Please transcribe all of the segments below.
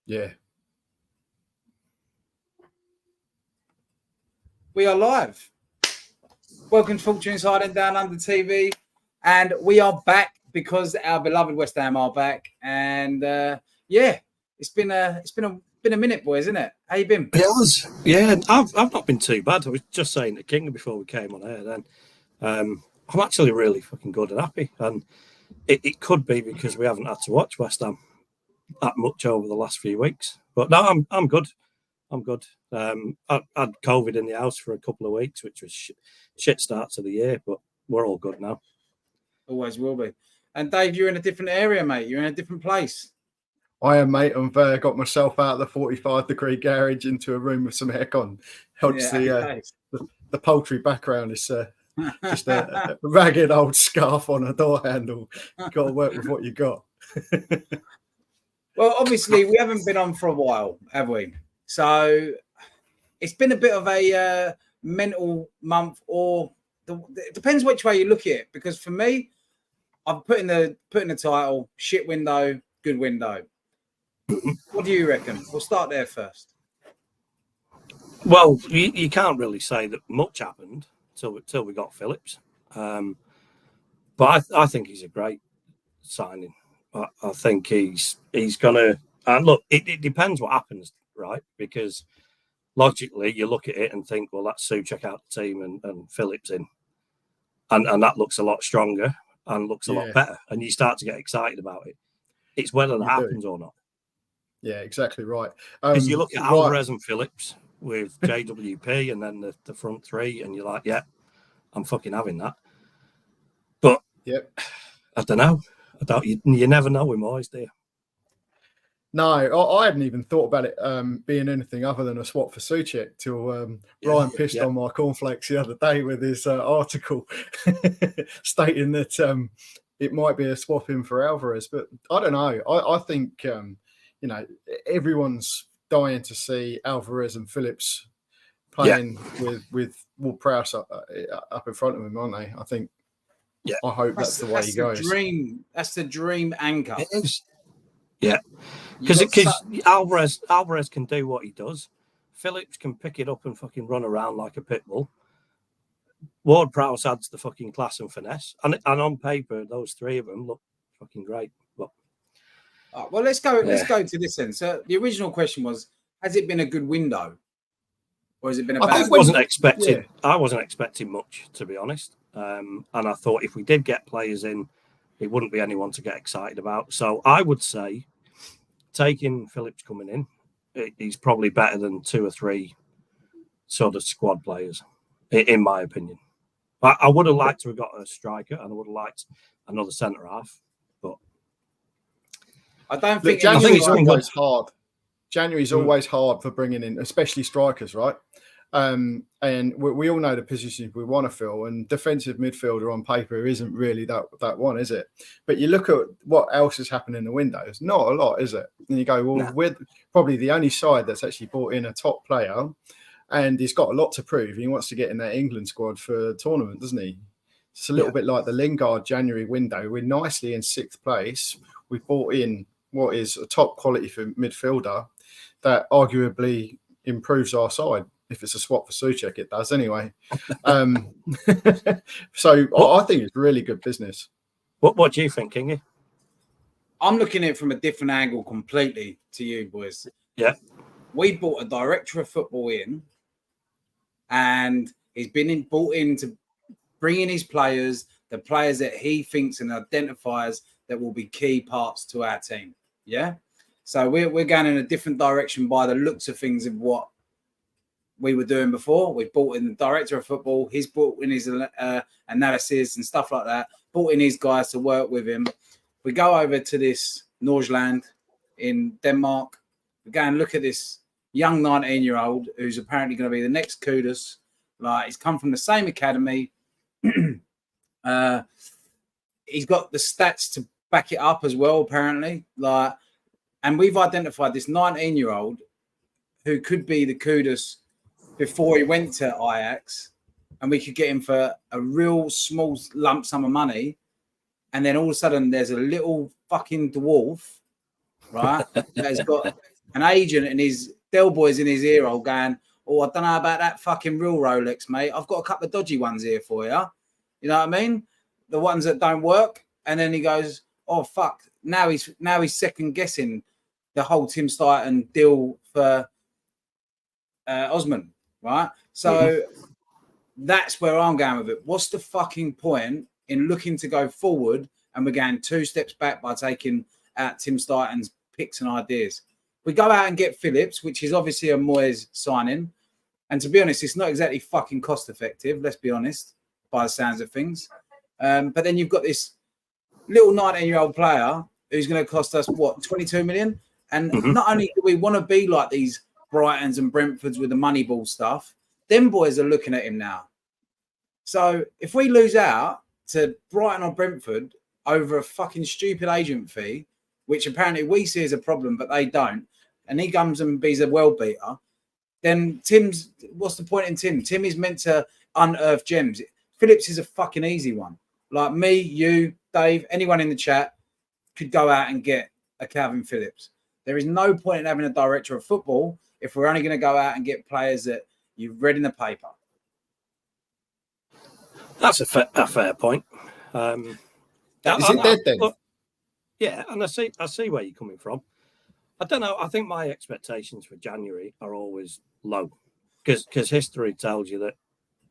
Yeah. We are live. Welcome to Fortune Inside and Down Under TV. And we are back because our beloved West Ham are back. And it's been a minute, boys, isn't it? How you been? Yeah, I've not been too bad. I was just saying to King before we came on air then. I'm actually really fucking good and happy. And it could be because we haven't had to watch West Ham that much over the last few weeks. But no, I'm good. I'm good. I had COVID in the house for a couple of weeks, which was shit start to the year, but we're all good now. Always will be. And Dave, you're in a different area, mate. You're in a different place. I am, mate. I've got myself out of the 45-degree garage into a room with some aircon. Helps the poultry background is just a ragged old scarf on a door handle. You've got to work with what you got. Well, obviously, we haven't been on for a while, have we? So it's been a bit of a mental month, or it depends which way you look at it. Because for me, I've put in the title: shit window, good window. What do you reckon? We'll start there first. Well, you can't really say that much happened till we got Phillips, but I think he's a great signing. I think he's gonna. And look, it depends what happens, right? Because logically, you look at it and think, well, that's Souček out the team and Phillips in, and that looks a lot stronger and looks a lot better, and you start to get excited about it. It's whether that happens or not. Yeah, exactly right. Because you look at Alvarez and Phillips with JWP and then the front three, and you're like, yeah, I'm fucking having that. But I don't know. You never know with Moyes, do you? No, I hadn't even thought about it being anything other than a swap for Souček till Ryan pissed on my cornflakes the other day with his article stating that it might be a swap in for Alvarez. But I don't know. I think, everyone's dying to see Alvarez and Phillips playing with Ward-Prowse up in front of him, aren't they? I think. Yeah, I hope that's the way he goes. That's the dream anchor. It is. Yeah, because Alvarez can do what he does. Phillips can pick it up and fucking run around like a pit bull. Ward-Prowse adds the fucking class and finesse, and on paper, those three of them look fucking great. But well, let's go to this then. So the original question was: has it been a good window, or has it been a bad? I wasn't expecting much, to be honest. And I thought if we did get players in, it wouldn't be anyone to get excited about. So I would say, taking Phillips coming in, he's probably better than 2 or 3 sort of squad players, in my opinion. I would have liked to have got a striker, and I would have liked another centre half. But I don't think January's always hard. January's always hard for bringing in, especially strikers, right? And we all know the positions we want to fill, and defensive midfielder on paper isn't really that one, is it? But you look at what else has happened in the windows, not a lot, is it? And you go, well, we're probably the only side that's actually brought in a top player, and he's got a lot to prove. He wants to get in that England squad for the tournament, doesn't he? It's a little bit like the Lingard January window. We're nicely in 6th place. We brought in what is a top quality for midfielder that arguably improves our side. If it's a swap for Souček, it does anyway. So I think it's really good business. What do you think, Kingy? I'm looking at it from a different angle completely to you, boys. Yeah. We brought a director of football in, and he's been brought in to bring in his players, the players that he thinks and identifies that will be key parts to our team. Yeah. So we're going in a different direction by the looks of things of what we were doing before. We brought in the director of football. He's brought in his analysis and stuff like that. Brought in his guys to work with him. We go over to this Norgeland in Denmark. We go and look at this young 19-year-old who's apparently going to be the next Kudus. Like, he's come from the same academy. He's got the stats to back it up as well, apparently. And we've identified this 19-year-old who could be the Kudus before he went to Ajax, and we could get him for a real small lump sum of money, and then all of a sudden there's a little fucking dwarf, right, that has got an agent and his Del Boy's in his ear hole going, "Oh, I don't know about that fucking real Rolex, mate. I've got a couple of dodgy ones here for you." You know what I mean? The ones that don't work. And then he goes, "Oh fuck!" Now he's second guessing the whole Tim Stighton deal for Osman, right? So that's where I'm going with it. What's the fucking point in looking to go forward and we're going 2 steps back by taking out Tim Stighton's picks and ideas? We go out and get Phillips, which is obviously a Moyes signing. And to be honest, it's not exactly fucking cost effective, let's be honest, by the sounds of things. But then you've got this little 19-year-old player who's going to cost us, what, 22 million? And not only do we want to be like these Brightons and Brentfords with the Moneyball stuff, them boys are looking at him now. So if we lose out to Brighton or Brentford over a fucking stupid agent fee, which apparently we see as a problem, but they don't, and he comes and be a well beater, then what's the point in Tim? Tim is meant to unearth gems. Phillips is a fucking easy one. Like me, you, Dave, anyone in the chat could go out and get a Calvin Phillips. There is no point in having a director of football if we're only going to go out and get players that you've read in the paper. That's a fair point. Is it dead then? But, yeah, and I see where you're coming from. I don't know. I think my expectations for January are always low because history tells you that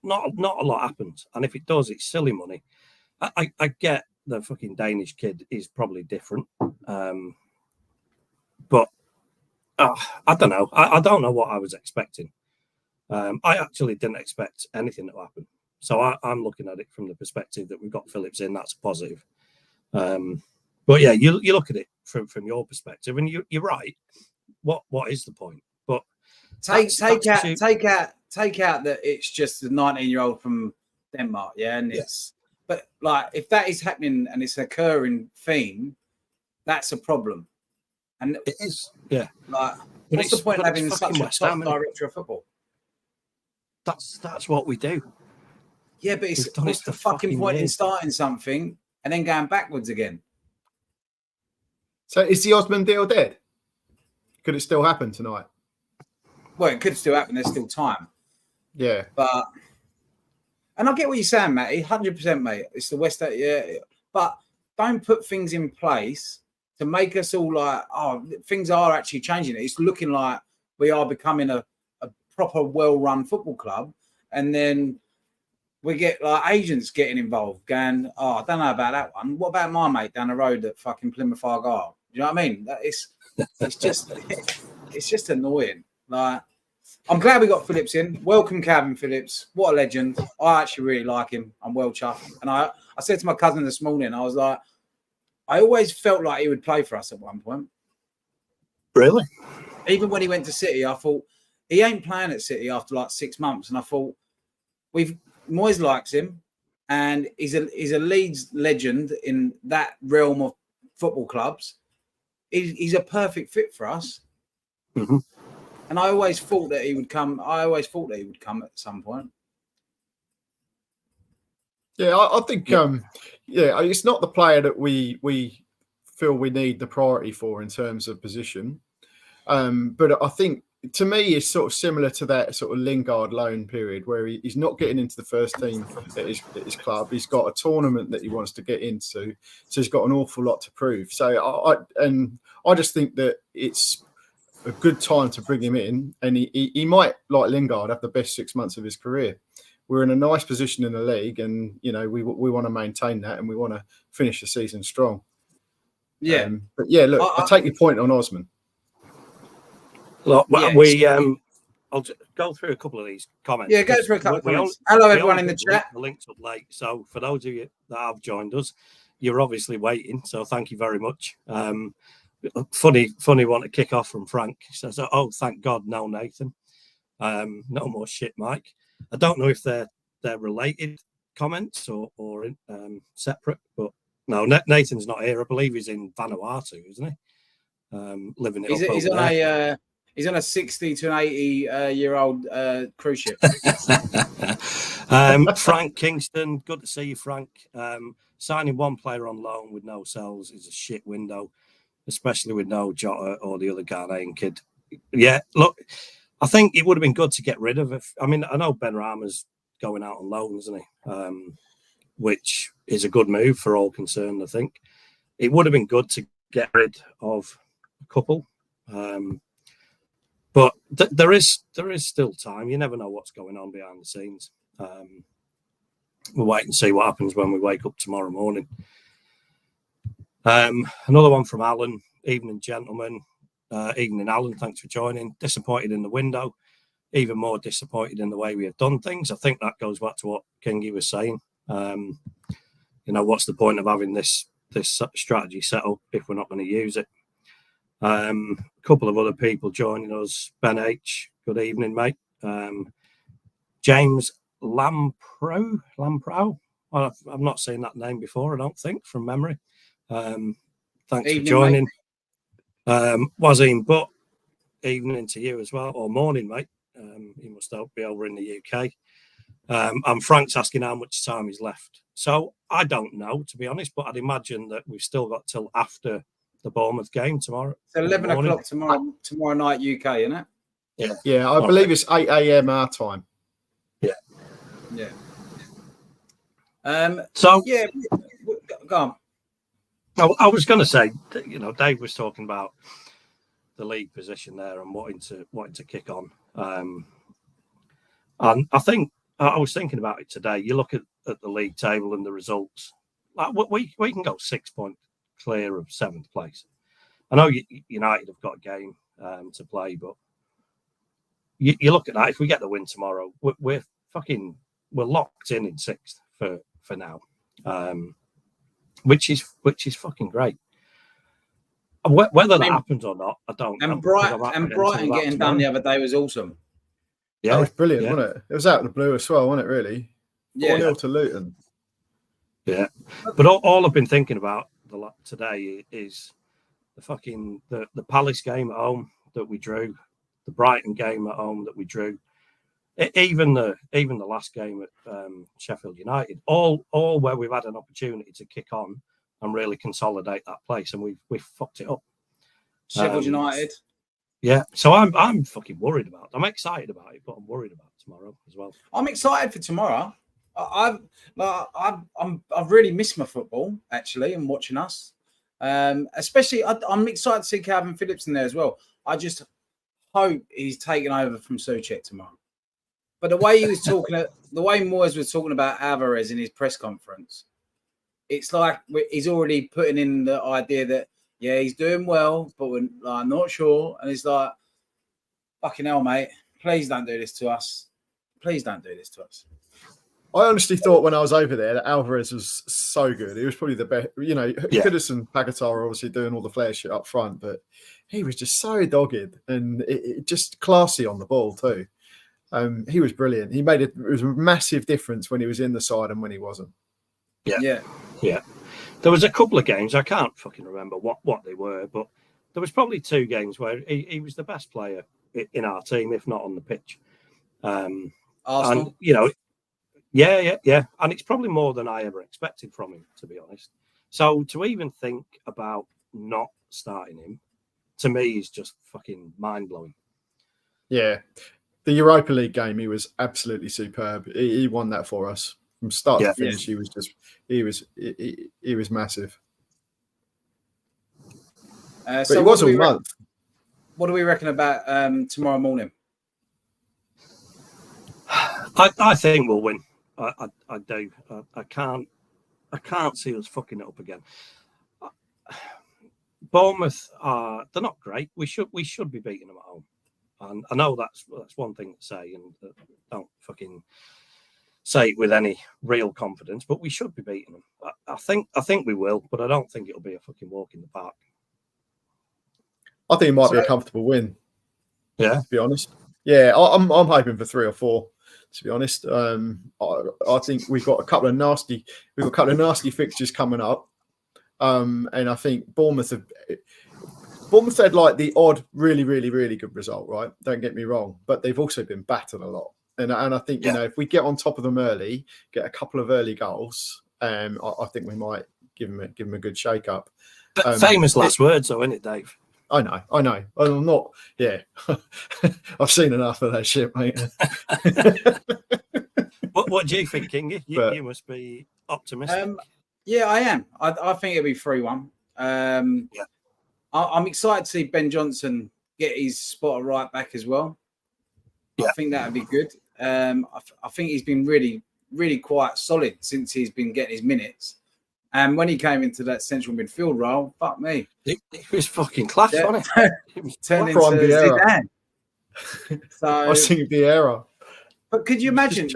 not a lot happens, and if it does, it's silly money. I get the fucking Danish kid is probably different, but I don't know. I don't know what I was expecting. I actually didn't expect anything to happen. So I'm looking at it from the perspective that we've got Phillips in. That's a positive. But yeah, you look at it from your perspective, and you're right. What is the point? But take out that it's just a 19-year-old from Denmark, yeah, and it's. But like, if that is happening and it's an occurring theme, that's a problem. And it is, yeah. Like, what's the point of having such a top director of football? That's what we do. Yeah, but what's the fucking point in starting something and then going backwards again? So is the Osman deal dead? Could it still happen tonight? Well, it could still happen. There's still time. Yeah. And I get what you're saying, Matty. 100%, mate. It's the West. Yeah. But don't put things in place to make us all like, oh, things are actually changing. It's looking like we are becoming a proper well-run football club. And then we get like agents getting involved, going, "Oh, I don't know about that one. What about my mate down the road at fucking Plymouth Argyle?" Do you know what I mean? It's just annoying. Like, I'm glad we got Phillips in. Welcome, Calvin Phillips. What a legend! I actually really like him. I'm well chuffed. And I said to my cousin this morning, I was like, I always felt like he would play for us at one point. Really? Even when he went to City, I thought he ain't playing at City after like 6 months, and I thought Moyes likes him, and he's a Leeds legend in that realm of football clubs. He's a perfect fit for us. Mm-hmm. And I always thought that he would come. At some point. Yeah, I think. It's not the player that we feel we need the priority for in terms of position. But I think, to me, it's sort of similar to that sort of Lingard loan period where he's not getting into the first team at his club. He's got a tournament that he wants to get into, so he's got an awful lot to prove. So I just think that it's a good time to bring him in, and he might, like Lingard, have the best 6 months of his career. We're in a nice position in the league, and we want to maintain that, and we want to finish the season strong. Yeah, but yeah, look, I take your point on Osman. Look, I'll go through a couple of these comments. Yeah, go through a couple of comments. Hello, everyone in the chat. The link's up late, so for those of you that have joined us, you're obviously waiting, so thank you very much. Funny one to kick off from Frank. He says, "Oh, thank God, no, Nathan. No more shit, Mike." I don't know if they're related comments or separate, but no, Nathan's not here. I believe he's in Vanuatu, isn't he? Living it up. He's on a 60 to an 80-year-old cruise ship. Frank Kingston, good to see you, Frank. Signing one player on loan with no sales is a shit window, especially with no Jota or the other Ghanaian kid. Yeah, look, I think it would have been good to get rid of it. I mean, I know Ben Rama's going out on loan, isn't he? Which is a good move for all concerned, I think. It would have been good to get rid of a couple. But there is still time. You never know what's going on behind the scenes. We'll wait and see what happens when we wake up tomorrow morning. Another one from Alan. Evening, gentlemen. Evening, Alan. Thanks for joining. Disappointed in the window. Even more disappointed in the way we have done things. I think that goes back to what Kingy was saying. What's the point of having this strategy set up if we're not going to use it? A couple of other people joining us. Ben H. Good evening, mate. James Lamprow. Well, I've not seen that name before, I don't think, from memory. Thanks evening, for joining. Wazim Butt, evening to you as well, or morning, mate. You must be over in the UK. And Frank's asking how much time is left. So I don't know, to be honest, but I'd imagine that we've still got till after the Bournemouth game tomorrow. It's 11 o'clock tomorrow night UK, isn't it? Yeah. Yeah, I believe it's 8 a.m. our time. Yeah. Yeah. So yeah, go on. I was going to say, Dave was talking about the league position there and wanting to kick on. And I think I was thinking about it today. You look at the league table and the results. Like we can go 6 points clear of 7th place. I know United have got a game to play, but you look at that. If we get the win tomorrow, we're locked in 6th for now, which is fucking great. Whether that happens or not, I don't know. Brighton getting done the other day was awesome. Yeah, that was brilliant, wasn't it? It was out of the blue as well, wasn't it? Really, 4-0 to Luton. Yeah, but all I've been thinking about today is the Palace game at home that we drew, the Brighton game at home that we drew, even the last game at Sheffield United, all where we've had an opportunity to kick on and really consolidate that place, and we've fucked it up. Sheffield United. Yeah, so I'm fucking worried about it. I'm excited about it, but I'm worried about tomorrow as well. I'm excited for tomorrow. I've really missed my football actually, and watching us. Especially, I'm excited to see Calvin Phillips in there as well. I just hope he's taken over from Souček tomorrow. But the way he was talking, the way Moyes was talking about Alvarez in his press conference, it's like he's already putting in the idea that he's doing well, but we're not sure. And it's like, fucking hell, mate, please don't do this to us. Please don't do this to us. I honestly thought when I was over there that Alvarez was so good. He was probably the best. Kudus and Paquetá are obviously doing all the flair shit up front, but he was just so dogged and it just classy on the ball too. He was brilliant. It was a massive difference when he was in the side and when he wasn't. Yeah. There was a couple of games, I can't fucking remember what they were, but there was probably 2 games where he was the best player in our team, if not on the pitch. Arsenal? And, yeah. And it's probably more than I ever expected from him, to be honest. So to even think about not starting him, to me, is just fucking mind-blowing. Yeah. The Europa League game, he was absolutely superb. He won that for us. From start to finish, he was massive. But it was a month. What do we reckon about tomorrow morning? I think we'll win. I do. I can't see us fucking it up again. Bournemouth they're not great. We should be beating them at home. And I know that's one thing to say, and don't fucking say it with any real confidence, but we should be beating them. I think we will, but I don't think it'll be a fucking walk in the park. I think it might be a comfortable win. Yeah, to be honest. Yeah, I'm hoping for 3 or 4. To be honest, I think we've got a couple of nasty fixtures coming up, and I think Bournemouth had like the odd, really, really, really good result, right? Don't get me wrong, but they've also been battered a lot. And I think, if we get on top of them early, get a couple of early goals, I think we might give them a good shake-up. Famous last words, though, isn't it, Dave? I know. I'm not. Yeah, I've seen enough of that shit, mate. What do you think, Kingy? You must be optimistic. Yeah, I am. I think it'll be 3-1. Yeah. I'm excited to see Ben Johnson get his spot at right back as well. Yeah. I think that would be good. I think he's been really, really quite solid since he's been getting his minutes. And when he came into that central midfield role, fuck me. It was fucking class, wasn't it? It was turned into Zidane. So I think Vieira. But could you imagine?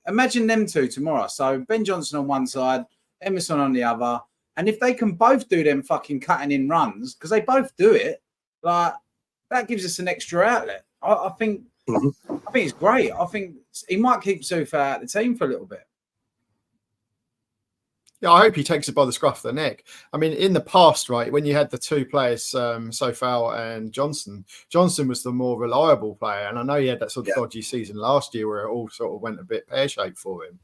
Imagine them two tomorrow. So Ben Johnson on one side, Emerson on the other, and if they can both do them fucking cutting in runs, because they both do it, like that gives us an extra outlet. I think it's great. I think he might keep Soufa out of the team for a little bit. Yeah, I hope he takes it by the scruff of the neck. I mean, in the past, right, when you had the two players, Sofal and Johnson was the more reliable player. And I know he had that sort of dodgy season last year where it all sort of went a bit pear-shaped for him.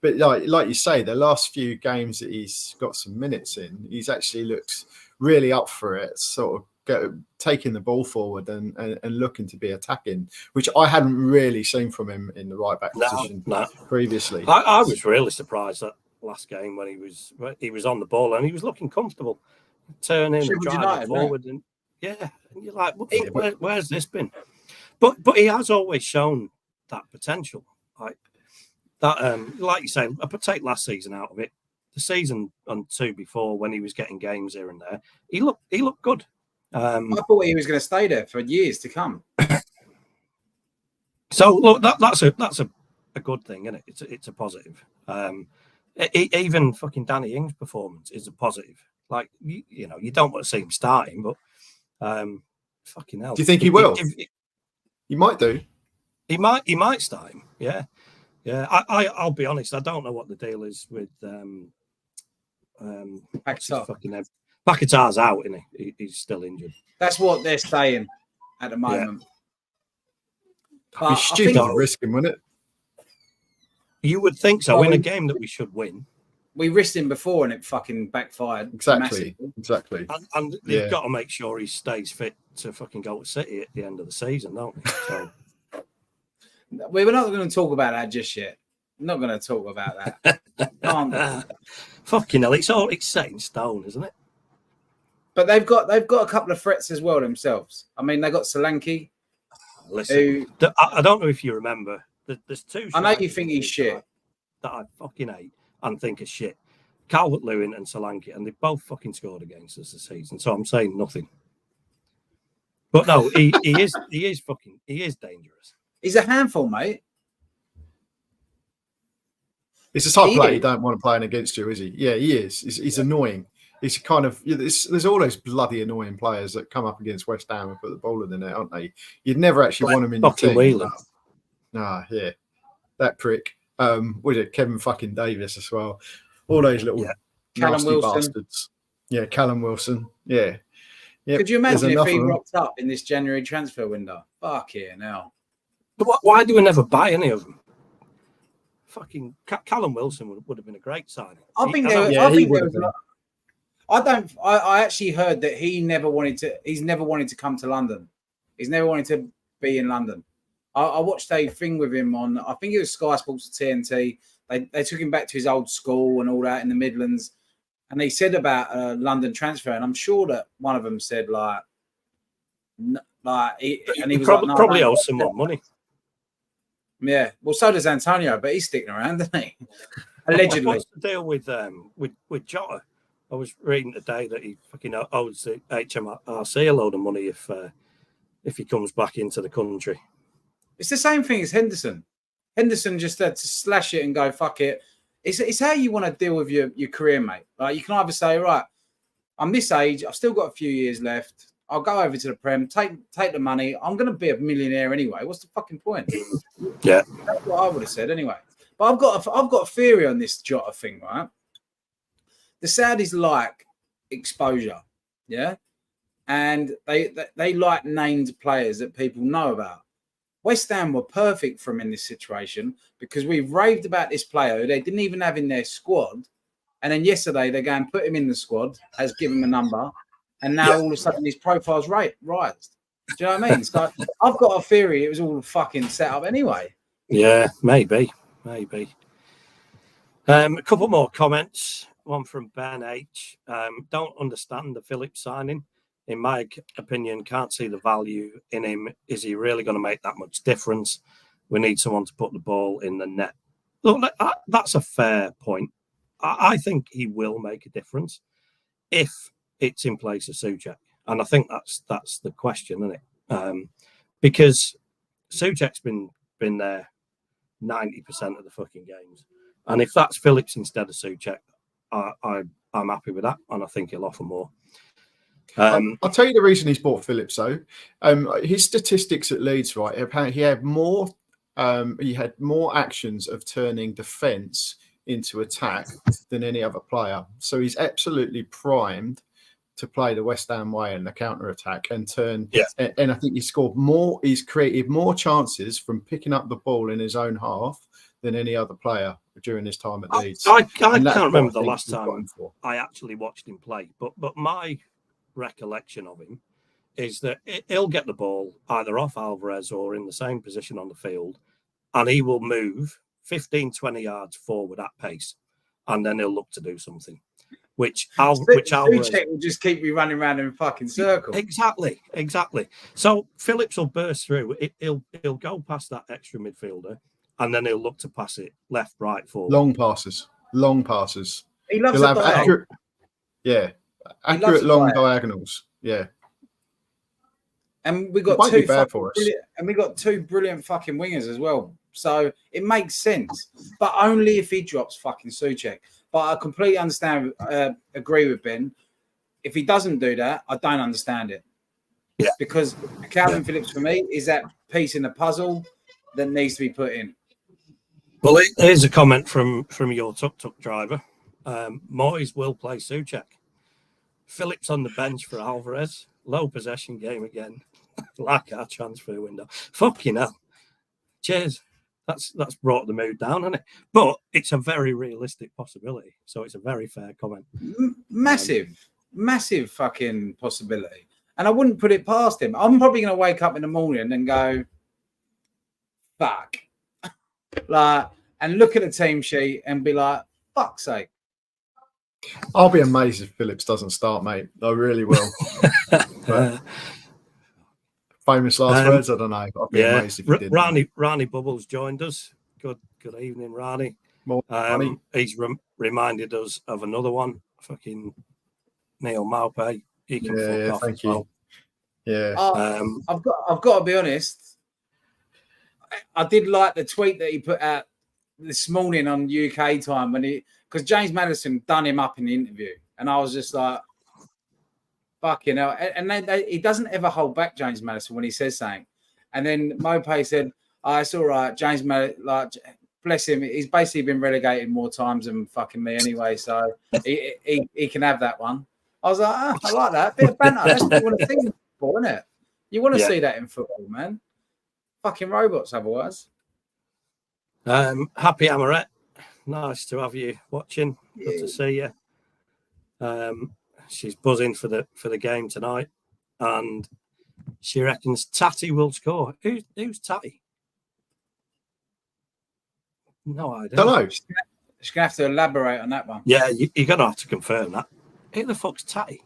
But like you say, the last few games that he's got some minutes in, he's actually looks really up for it, sort of taking the ball forward and looking to be attacking, which I hadn't really seen from him in the right-back position previously. I was really surprised that last game when he was on the ball and he was looking comfortable, turning and driving forward, and and you're like, where's this been? But he has always shown that potential, like that. Like you say, I take last season out of it. The season and two before, when he was getting games here and there, he looked good. I thought he was going to stay there for years to come. So look, that's a good thing, isn't it? It's a positive. Even fucking Danny Ings' performance is a positive. Like you know, you don't want to see him starting, but fucking hell. Do you think he will? He might do. He might start him. Yeah. I'll be honest. I don't know what the deal is with Paquetá's out, isn't he? He's still injured. That's what they're saying at the moment. Yeah. It'd be stupid to risk him, wouldn't it? You would think so. In a game that we should win. We risked him before and it fucking backfired. Exactly. And they've got to make sure he stays fit to fucking go to City at the end of the season, don't they? So we're not going to talk about that just yet. I'm not going to talk about that. Fucking hell, it's set in stone, isn't it? But they've got a couple of threats as well themselves. I mean, they got Solanke. Listen, I don't know if you remember. There's two. I know you think he's shit. That I fucking hate and think is shit. Calvert-Lewin and Solanke, and they both fucking scored against us this season. So I'm saying nothing. But no, he is dangerous. He's a handful, mate. It's the type of player you don't want to play against you, is he? Yeah, he is. He's annoying. He's kind of there's all those bloody annoying players that come up against West Ham and put the ball in the net, aren't they? You'd never actually want them in your team. Whelan. Yeah, that prick. Was it Kevin fucking Davis as well? All those little nasty bastards. Yeah, Callum Wilson. Yeah. Could you imagine if he rocked up in this January transfer window? Fuck yeah, now. But why do we never buy any of them? Fucking Callum Wilson would have been a great signing. I actually heard that he's never wanted to come to London. He's never wanted to be in London. I watched a thing with him on, I think it was Sky Sports or TNT. They took him back to his old school and all that in the Midlands. And they said about a London transfer. And I'm sure that one of them said he was probably owes some more money. Yeah. Well, so does Antonio, but he's sticking around, doesn't he? Allegedly. What's the deal with Jota? I was reading today that he fucking owes the HMRC a load of money if he comes back into the country. It's the same thing as Henderson. Henderson just had to slash it and go, fuck it. It's how you want to deal with your career, mate. Like, you can either say, right, I'm this age, I've still got a few years left. I'll go over to the Prem, take the money. I'm going to be a millionaire anyway. What's the fucking point? Yeah. That's what I would have said anyway. But I've got a theory on this Jota thing, right? The Saudis like exposure, yeah? And they like named players that people know about. West Ham were perfect for him in this situation because we've raved about this player who they didn't even have in their squad. And then yesterday they go and put him in the squad, has given him a number, and now all of a sudden his profile's rised. Do you know what I mean? So I've got a theory it was all fucking set up anyway. Yeah, maybe. A couple more comments. One from Ben H. Don't understand the Phillips signing. In my opinion, can't see the value in him. Is he really going to make that much difference? We need someone to put the ball in the net. Look, that's a fair point. I think he will make a difference if it's in place of Souček. And I think that's the question, isn't it? Because Souček's been there 90% of the fucking games. And if that's Phillips instead of Souček, I'm happy with that. And I think he'll offer more. I'll tell you the reason he's bought Phillips, though. His statistics at Leeds, right? Apparently he had more actions of turning defence into attack than any other player. So he's absolutely primed to play the West Ham way in the counter attack and turn. Yeah. And I think he's created more chances from picking up the ball in his own half than any other player during his time at Leeds. I can't remember the last time I actually watched him play, but my recollection of him is that he'll get the ball either off Alvarez or in the same position on the field, and he will move 15-20 yards forward at pace, and then he'll look to do something. Which Alvarez will just keep me running around in a fucking circle. Exactly. So Phillips will burst through. He'll go past that extra midfielder, and then he'll look to pass it left, right, forward. Long passes. He loves to accurate. Yeah, accurate long diagonals. Yeah. And we got two brilliant fucking wingers as well. So it makes sense, but only if he drops fucking Souček. But I completely understand, agree with Ben. If he doesn't do that, I don't understand it. Yeah. Because Calvin Phillips, for me, is that piece in the puzzle that needs to be put in. Well, here's a comment from your tuk-tuk driver. Moyes will play Souček. Phillips on the bench for Alvarez. Low possession game again. Like our transfer window. Fucking hell. Cheers. That's brought the mood down, hasn't it? But it's a very realistic possibility. So it's a very fair comment. Massive fucking possibility. And I wouldn't put it past him. I'm probably going to wake up in the morning and go, fuck. And look at the team sheet and be like, fuck's sake. I'll be amazed if Phillips doesn't start, mate. I really will. Famous last words, I don't know. I'll be amazed if he didn't. Rani Bubbles joined us. Good evening, Rani. He's reminded us of another one. Fucking Neil Maupay. He can fuck off. Thank you. Well. Yeah. I've got to be honest. I did like the tweet that he put out this morning on UK time because James Maddison done him up in the interview, and I was just like, fucking hell. And he doesn't ever hold back, James Maddison, when he says something. And then Maupay said, "Oh, it's all right. James Maddison, bless him. He's basically been relegated more times than fucking me anyway, so he can have that one." I was like, I like that. Bit of banter. That's what you want to see in football, isn't it? You want to see that in football, man. Fucking robots otherwise. Happy Amaret. Nice to have you watching. Good to see you. She's buzzing for the game tonight, and she reckons Tatty will score. Who's Tatty? No idea. Don't know. She's gonna have to elaborate on that one. Yeah, you're gonna have to confirm that. Who the fuck's Tatty?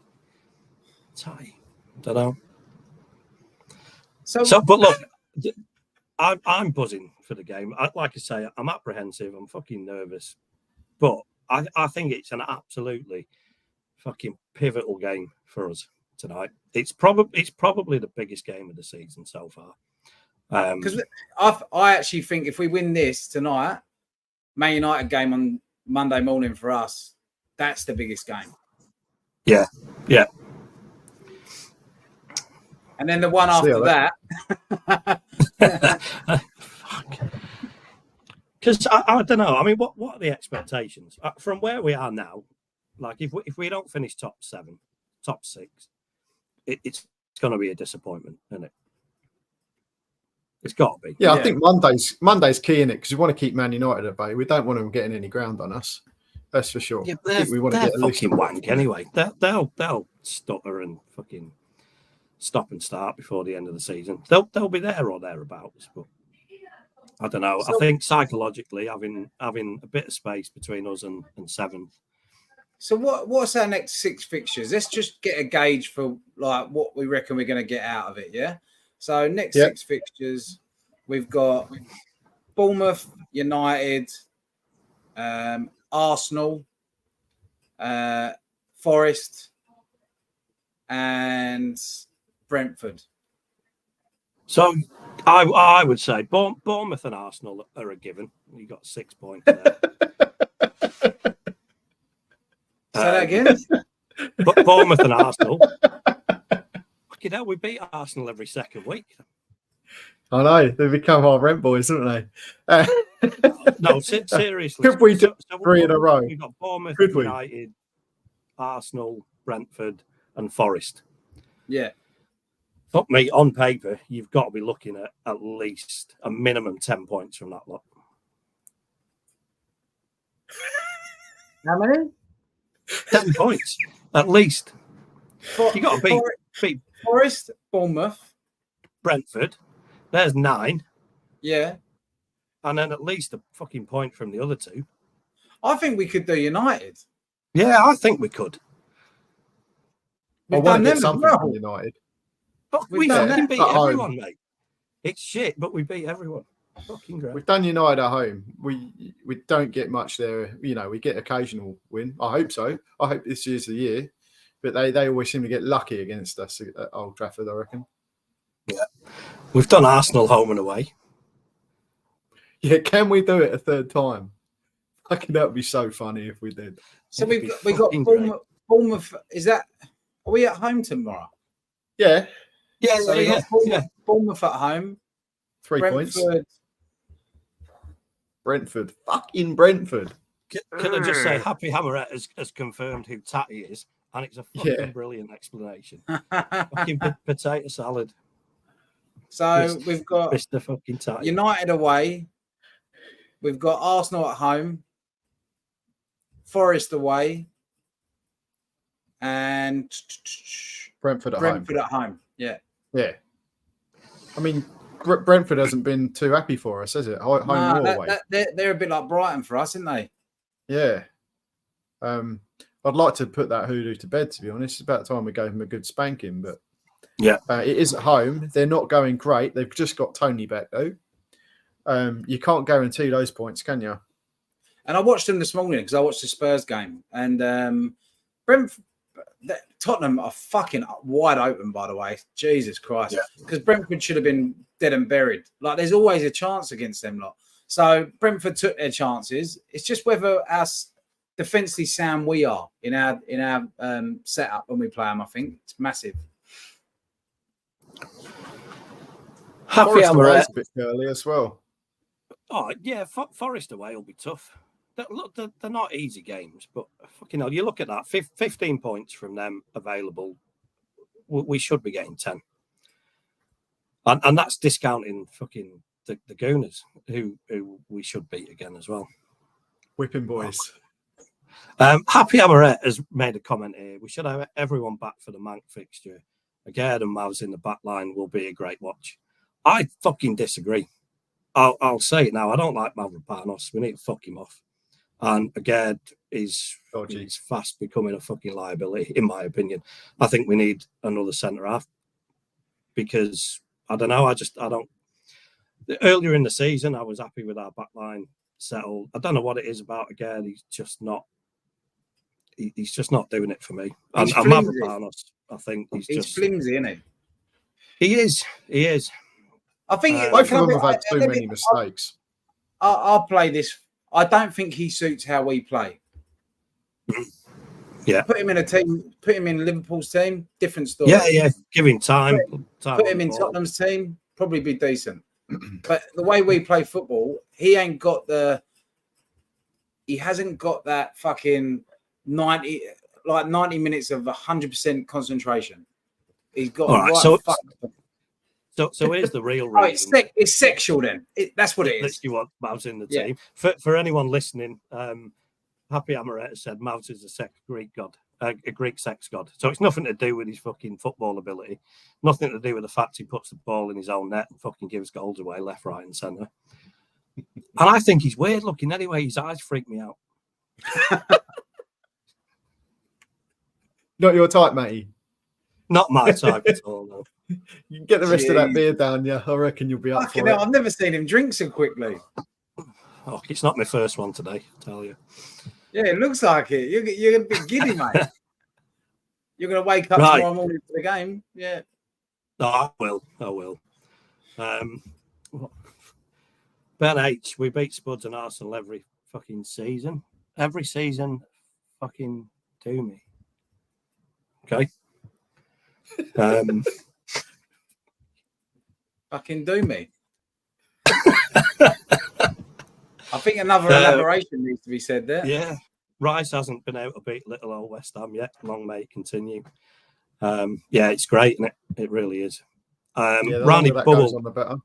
Don't know. So, but look, I'm buzzing for the game. Like I say, I'm apprehensive. I'm fucking nervous, but I think it's an absolutely fucking pivotal game for us tonight. It's probably the biggest game of the season so far. Because I actually think if we win this tonight, Man United game on Monday morning for us, that's the biggest game. Yeah. And then the one after that. Because I don't know. I mean, what are the expectations from where we are now? Like, if we don't finish top 7, top 6, it's going to be a disappointment, isn't it? It's got to be. Yeah, I think Monday's key in it because we want to keep Man United at bay. We don't want them getting any ground on us. That's for sure. Yeah, I think we want to get a fucking wank anyway. They'll stutter and fucking stop and start before the end of the season. They'll be there or thereabouts, but I don't know. I think psychologically having a bit of space between us and 7th. So what's our next 6 fixtures? Let's just get a gauge for like what we reckon we're going to get out of it. Yeah. So next 6 fixtures, we've got Bournemouth, United, Arsenal, Forest, and Brentford. So I would say Bournemouth and Arsenal are a given. You got 6 points there. Say that again. But Bournemouth and Arsenal. Fucking hell, we beat Arsenal every second week. I know, they've become our rent boys, haven't they? No, seriously. Could we do 3 in a row? We've got Bournemouth, Could we? United, Arsenal, Brentford, and Forest. Yeah. Fuck me, on paper, you've got to be looking at least a minimum 10 points from that lot. How many? 10 points, at least. You got to beat Forest, Bournemouth, Brentford. There's 9. Yeah. And then at least a fucking point from the other 2. I think we could do United. Yeah, I think we could. I want to get something from United. But we fucking beat everyone, mate. It's shit, but we beat everyone. Fucking great. We've done United at home. We don't get much there. You know, we get occasional win. I hope so. I hope this year's the year. But they always seem to get lucky against us at Old Trafford, I reckon. Yeah. We've done Arsenal home and away. Yeah, can we do it a 3rd time? Fucking that would be so funny if we did. So we got Bournemouth. Are we at home tomorrow? Yeah. Yeah, so yeah. Bournemouth at home. 3 points. Brentford. Fucking Brentford. Can I just say, Happy Hammerette has confirmed who Tatty is, and it's a fucking brilliant explanation. Fucking potato salad. So we've got Mr. fucking Tatty. United away. We've got Arsenal at home. Forest away. And Brentford at home. Yeah. Yeah. I mean, Brentford hasn't been too happy for us, has it? Home or away? They're a bit like Brighton for us, aren't they? Yeah. I'd like to put that hoodoo to bed, to be honest. It's about time we gave them a good spanking, but yeah, it is at home. They're not going great. They've just got Tony back, though. You can't guarantee those points, can you? And I watched them this morning because I watched the Spurs game. And Tottenham are fucking wide open, by the way. Jesus Christ. Because Brentford should have been dead and buried. Like, there's always a chance against them lot. So Brentford took their chances. It's just whether our defensively sound we are in our setup when we play them. I think it's massive. Happy away a bit early as well. Oh yeah, Forest away will be tough. Look, they're not easy games, but fucking hell, you look at that, 15 points from them available. We should be getting 10, and that's discounting fucking the Gooners, who we should beat again as well. Whipping boys. Happy Hammerette has made a comment here. We should have everyone back for the Mank fixture. Again, and Mavs in the back line will be a great watch. I fucking disagree. I'll say it now. I don't like Mavropanos. We need to fuck him off. And again, he's fast becoming a fucking liability, in my opinion. I think we need another centre half because I don't know. I don't. Earlier in the season, I was happy with our back line settled. I don't know what it is about. Again, he's just not doing it for me. And Mavropanos, I think he's just flimsy, isn't he? He is. I think both of them have had too many mistakes. I'll play this. I don't think he suits how we play. Yeah. Put him in a team, put him in Liverpool's team, different story. Yeah. Give him time. Put him in Tottenham's team, probably be decent. But the way we play football, he hasn't got that fucking 90 minutes of 100% concentration. He's got So here's the real reason. It's sexual then. That's what it is. You want Mavs in the team. For anyone listening, Happy Amaretta said Mavs is a sex Greek god. a Greek sex god. So it's nothing to do with his fucking football ability. Nothing to do with the fact he puts the ball in his own net and fucking gives goals away left, right, and centre. And I think he's weird looking anyway. His eyes freak me out. Not your type, matey. Not my type at all. No. You can get the rest of that beer down, yeah. I reckon you'll be up for it. I've never seen him drink so quickly. Oh, it's not my first one today, I tell you. Yeah, it looks like it. You're a bit giddy, mate. You're going to wake up tomorrow morning for the game. Yeah. No, I will. Ben H, we beat Spuds and Arsenal every fucking season. Every season, fucking do me. Okay. Fucking do me. I think another elaboration needs to be said there. Yeah. Rice hasn't been able to beat little old West Ham yet. Long may it continue. Yeah, it's great, isn't it? It really is. Randy Bubble. On the better.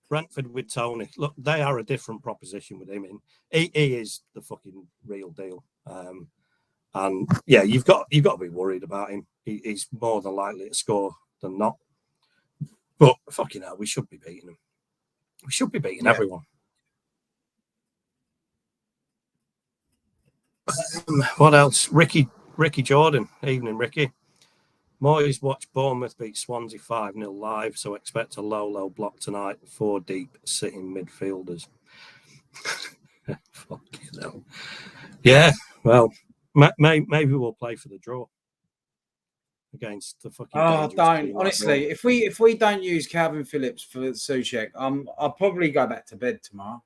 Brentford with Tony. Look, they are a different proposition with him in. He is the fucking real deal. And yeah, you've got to be worried about him. He's more than likely to score than not. But fucking hell, we should be beating him. We should be beating everyone. What else? Ricky Jordan. Evening, Ricky. Moyes watched Bournemouth beat Swansea 5-0 live, so expect a low block tonight. 4 deep sitting midfielders. Fucking hell. Yeah, well, maybe we'll play for the draw against the fucking. Oh, don't honestly. If we don't use Calvin Phillips for Souček, I'll probably go back to bed tomorrow.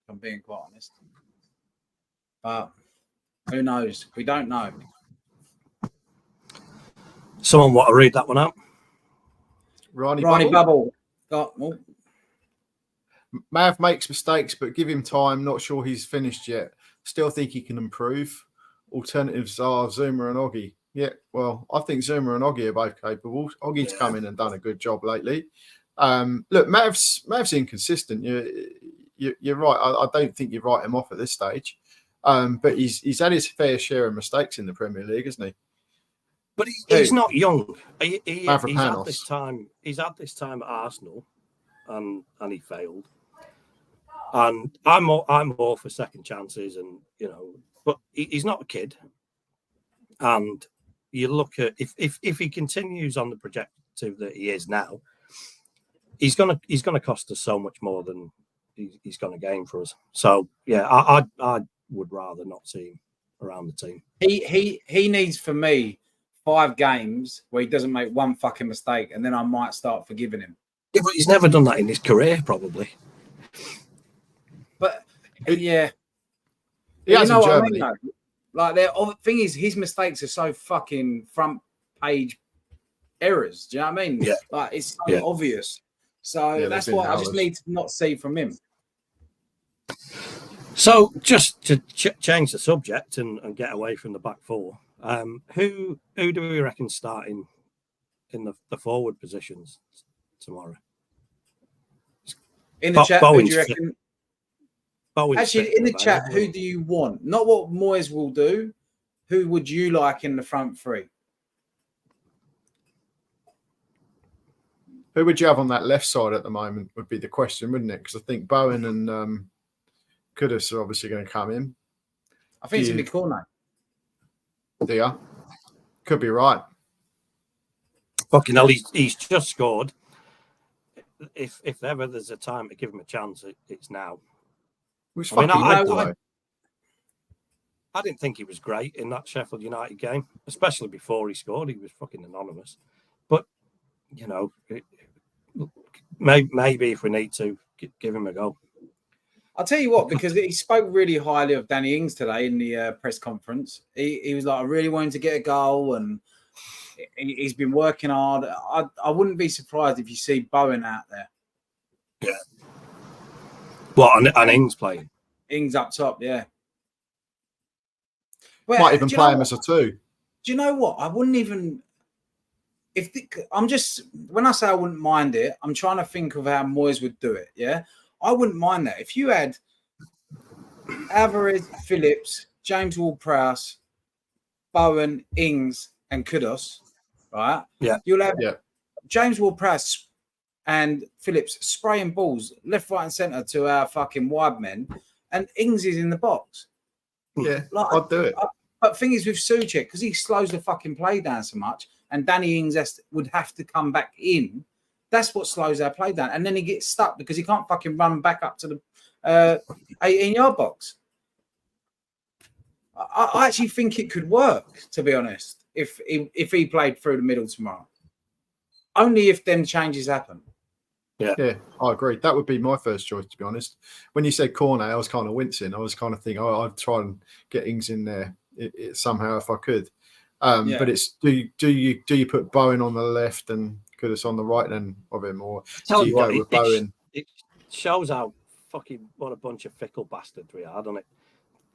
If I'm being quite honest. But who knows? We don't know. Someone want to read that one out? Ronnie Bubble. Mav makes mistakes, but give him time. Not sure he's finished yet. Still think he can improve. Alternatives are Zuma and Oggy. Yeah, well, I think Zuma and Oggy are both capable. Oggy's come in and done a good job lately. Look, Mav's inconsistent. You're right. I don't think you write him off at this stage. But he's had his fair share of mistakes in the Premier League, hasn't he? But he's not young. He's had this time at Arsenal, and he failed. And I'm all for second chances, and but he's not a kid. And you look at if he continues on the trajectory that he is now, he's gonna cost us so much more than he's gonna gain for us. So yeah, I would rather not see him around the team. He needs, for me, 5 games where he doesn't make one fucking mistake, and then I might start forgiving him. Yeah, but he's never done that in his career, probably. But yeah, he has in Germany. I mean, like the thing is, his mistakes are so fucking front page errors. Do you know what I mean? Yeah. Like it's so obvious. So that's what I just need to not see from him. So just to change the subject and get away from the back four, who do we reckon starting in the forward positions tomorrow? In the chat, who do you reckon? Actually, in the chat, who do you want? Not what Moyes will do. Who would you like in the front three? Who would you have on that left side at the moment would be the question, wouldn't it? Because I think Bowen and Kudus are obviously going to come in. I think it's going to be Cornet. Yeah. Could be right. Fucking hell, he's just scored. If ever there's a time to give him a chance, it's now. I didn't think he was great in that Sheffield United game, especially before he scored. He was fucking anonymous. But, maybe if we need to, give him a go. I'll tell you what, because he spoke really highly of Danny Ings today in the press conference. He was like, I really wanted to get a goal, and he's been working hard. I wouldn't be surprised if you see Bowen out there. Yeah. What, and Ings playing? Ings up top, yeah. Well, might even play him as a 2. Do you know what? I wouldn't even... when I say I wouldn't mind it, I'm trying to think of how Moyes would do it, yeah? I wouldn't mind that. If you had Alvarez, Phillips, James Ward-Prowse, Bowen, Ings, and Kudus, right? Yeah. You'll have James Ward-Prowse and Phillips spraying balls left, right, and centre to our fucking wide men, and Ings is in the box. Yeah, like, I'd do it. But the thing is with Souček, because he slows the fucking play down so much, and Danny Ings would have to come back in. That's what slows our play down, and then he gets stuck because he can't fucking run back up to the 18-yard box. I actually think it could work, to be honest, if he played through the middle tomorrow. Only if them changes happen. Yeah, I agree. That would be my first choice, to be honest. When you said Cornet, I was kind of wincing. I was kind of thinking, I'd try and get Ings in there somehow if I could. But it's do you put Bowen on the left and Kudus on the right then of him, or do you go with Bowen? It shows how fucking what a bunch of fickle bastards we are, doesn't it?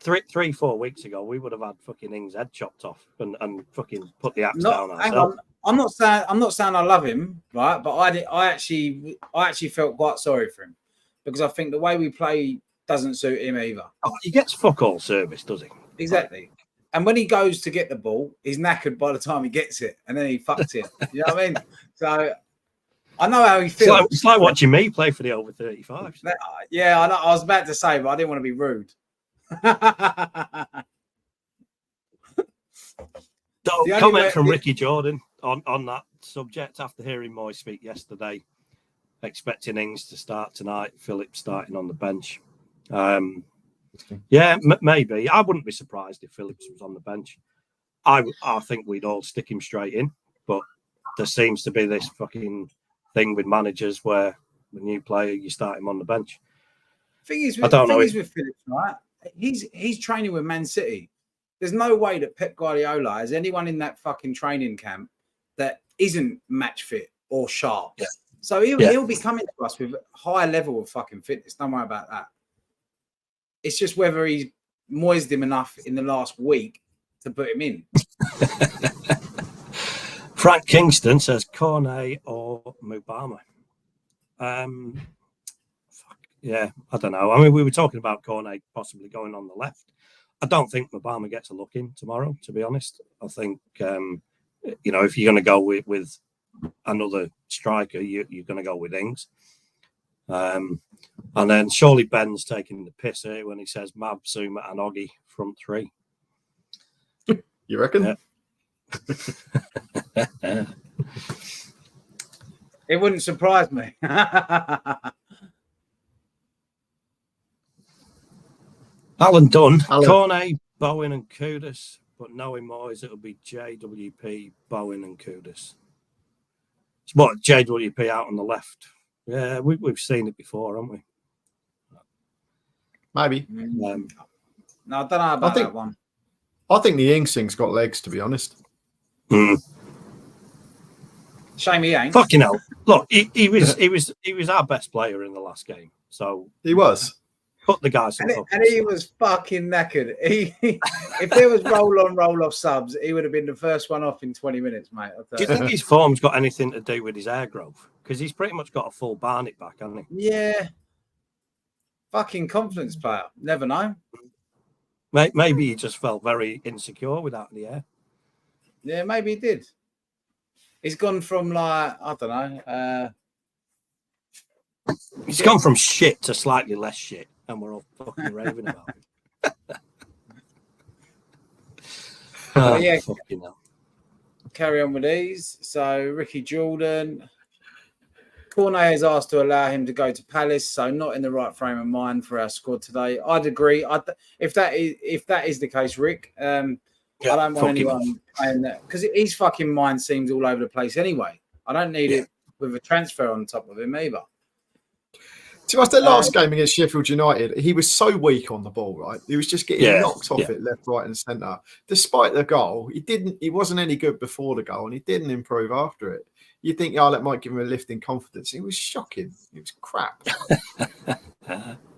3-4 weeks ago, we would have had fucking Ings' head chopped off and fucking put the axe down ourselves. I'm not saying I love him, right? But I actually felt quite sorry for him because I think the way we play doesn't suit him either. Oh, he gets fuck all service, does he? Exactly. And when he goes to get the ball, he's knackered by the time he gets it, and then he fucks it. You know what I mean? So I know how he feels. It's like watching me play for the over 35s. Yeah, I know. I was about to say, but I didn't want to be rude. So, comment from Ricky Jordan on that subject after hearing Moy speak yesterday, expecting Ings to start tonight, Phillips starting on the bench. Yeah, maybe. I wouldn't be surprised if Phillips was on the bench. I think we'd all stick him straight in, but there seems to be this fucking thing with managers where the new player, you start him on the bench. Thing is with Phillips, right? He's training with Man City. There's no way that Pep Guardiola has anyone in that fucking training camp that isn't match fit or sharp. Yeah. So he'll be coming to us with a higher level of fucking fitness. Don't worry about that. It's just whether he's moised him enough in the last week to put him in. Frank Kingston says Cornet or Mubama. Yeah, I don't know. I mean, we were talking about Cornet possibly going on the left. I don't think Mubama gets a look in tomorrow, to be honest. I think, if you're going to go with another striker, you're going to go with Ings. And then surely Ben's taking the piss here when he says Mab, Zuma and Oggy front three. You reckon? Yeah. It wouldn't surprise me. Alan Dunn, Cornet, Bowen and Kudus, but knowing Moyes, it'll be JWP, Bowen and Kudus. It's what JWP out on the left. Yeah, we've seen it before, haven't we? Maybe. No, I don't know about that one. I think the Ings thing's got legs, to be honest. Shame he ain't. Fucking hell! Look, he was our best player in the last game. So he was. Put the guys. And he was fucking knackered. If there was roll off subs, he would have been the first one off in 20 minutes, mate. Do you think his form's got anything to do with his hair growth? Because he's pretty much got a full Barnet back, hasn't he? Yeah. Fucking confidence player. Never know. Maybe he just felt very insecure without the hair. Yeah, maybe he did. He's gone from like, I don't know. He's gone from shit to slightly less shit, and we're all fucking raving about it. Yeah. Fucking hell. Carry on with these. So, Ricky Jordan. Cornet has asked to allow him to go to Palace, so not in the right frame of mind for our squad today. I'd agree. If that is the case, Rick, I don't want anyone playing that because his fucking mind seems all over the place anyway. I don't need it with a transfer on top of him either. To us, the last game against Sheffield United, he was so weak on the ball, right? He was just getting knocked off it left, right, and centre. Despite the goal, he wasn't any good before the goal, and he didn't improve after it. You think, that might give him a lift in confidence. He was shocking. It was crap.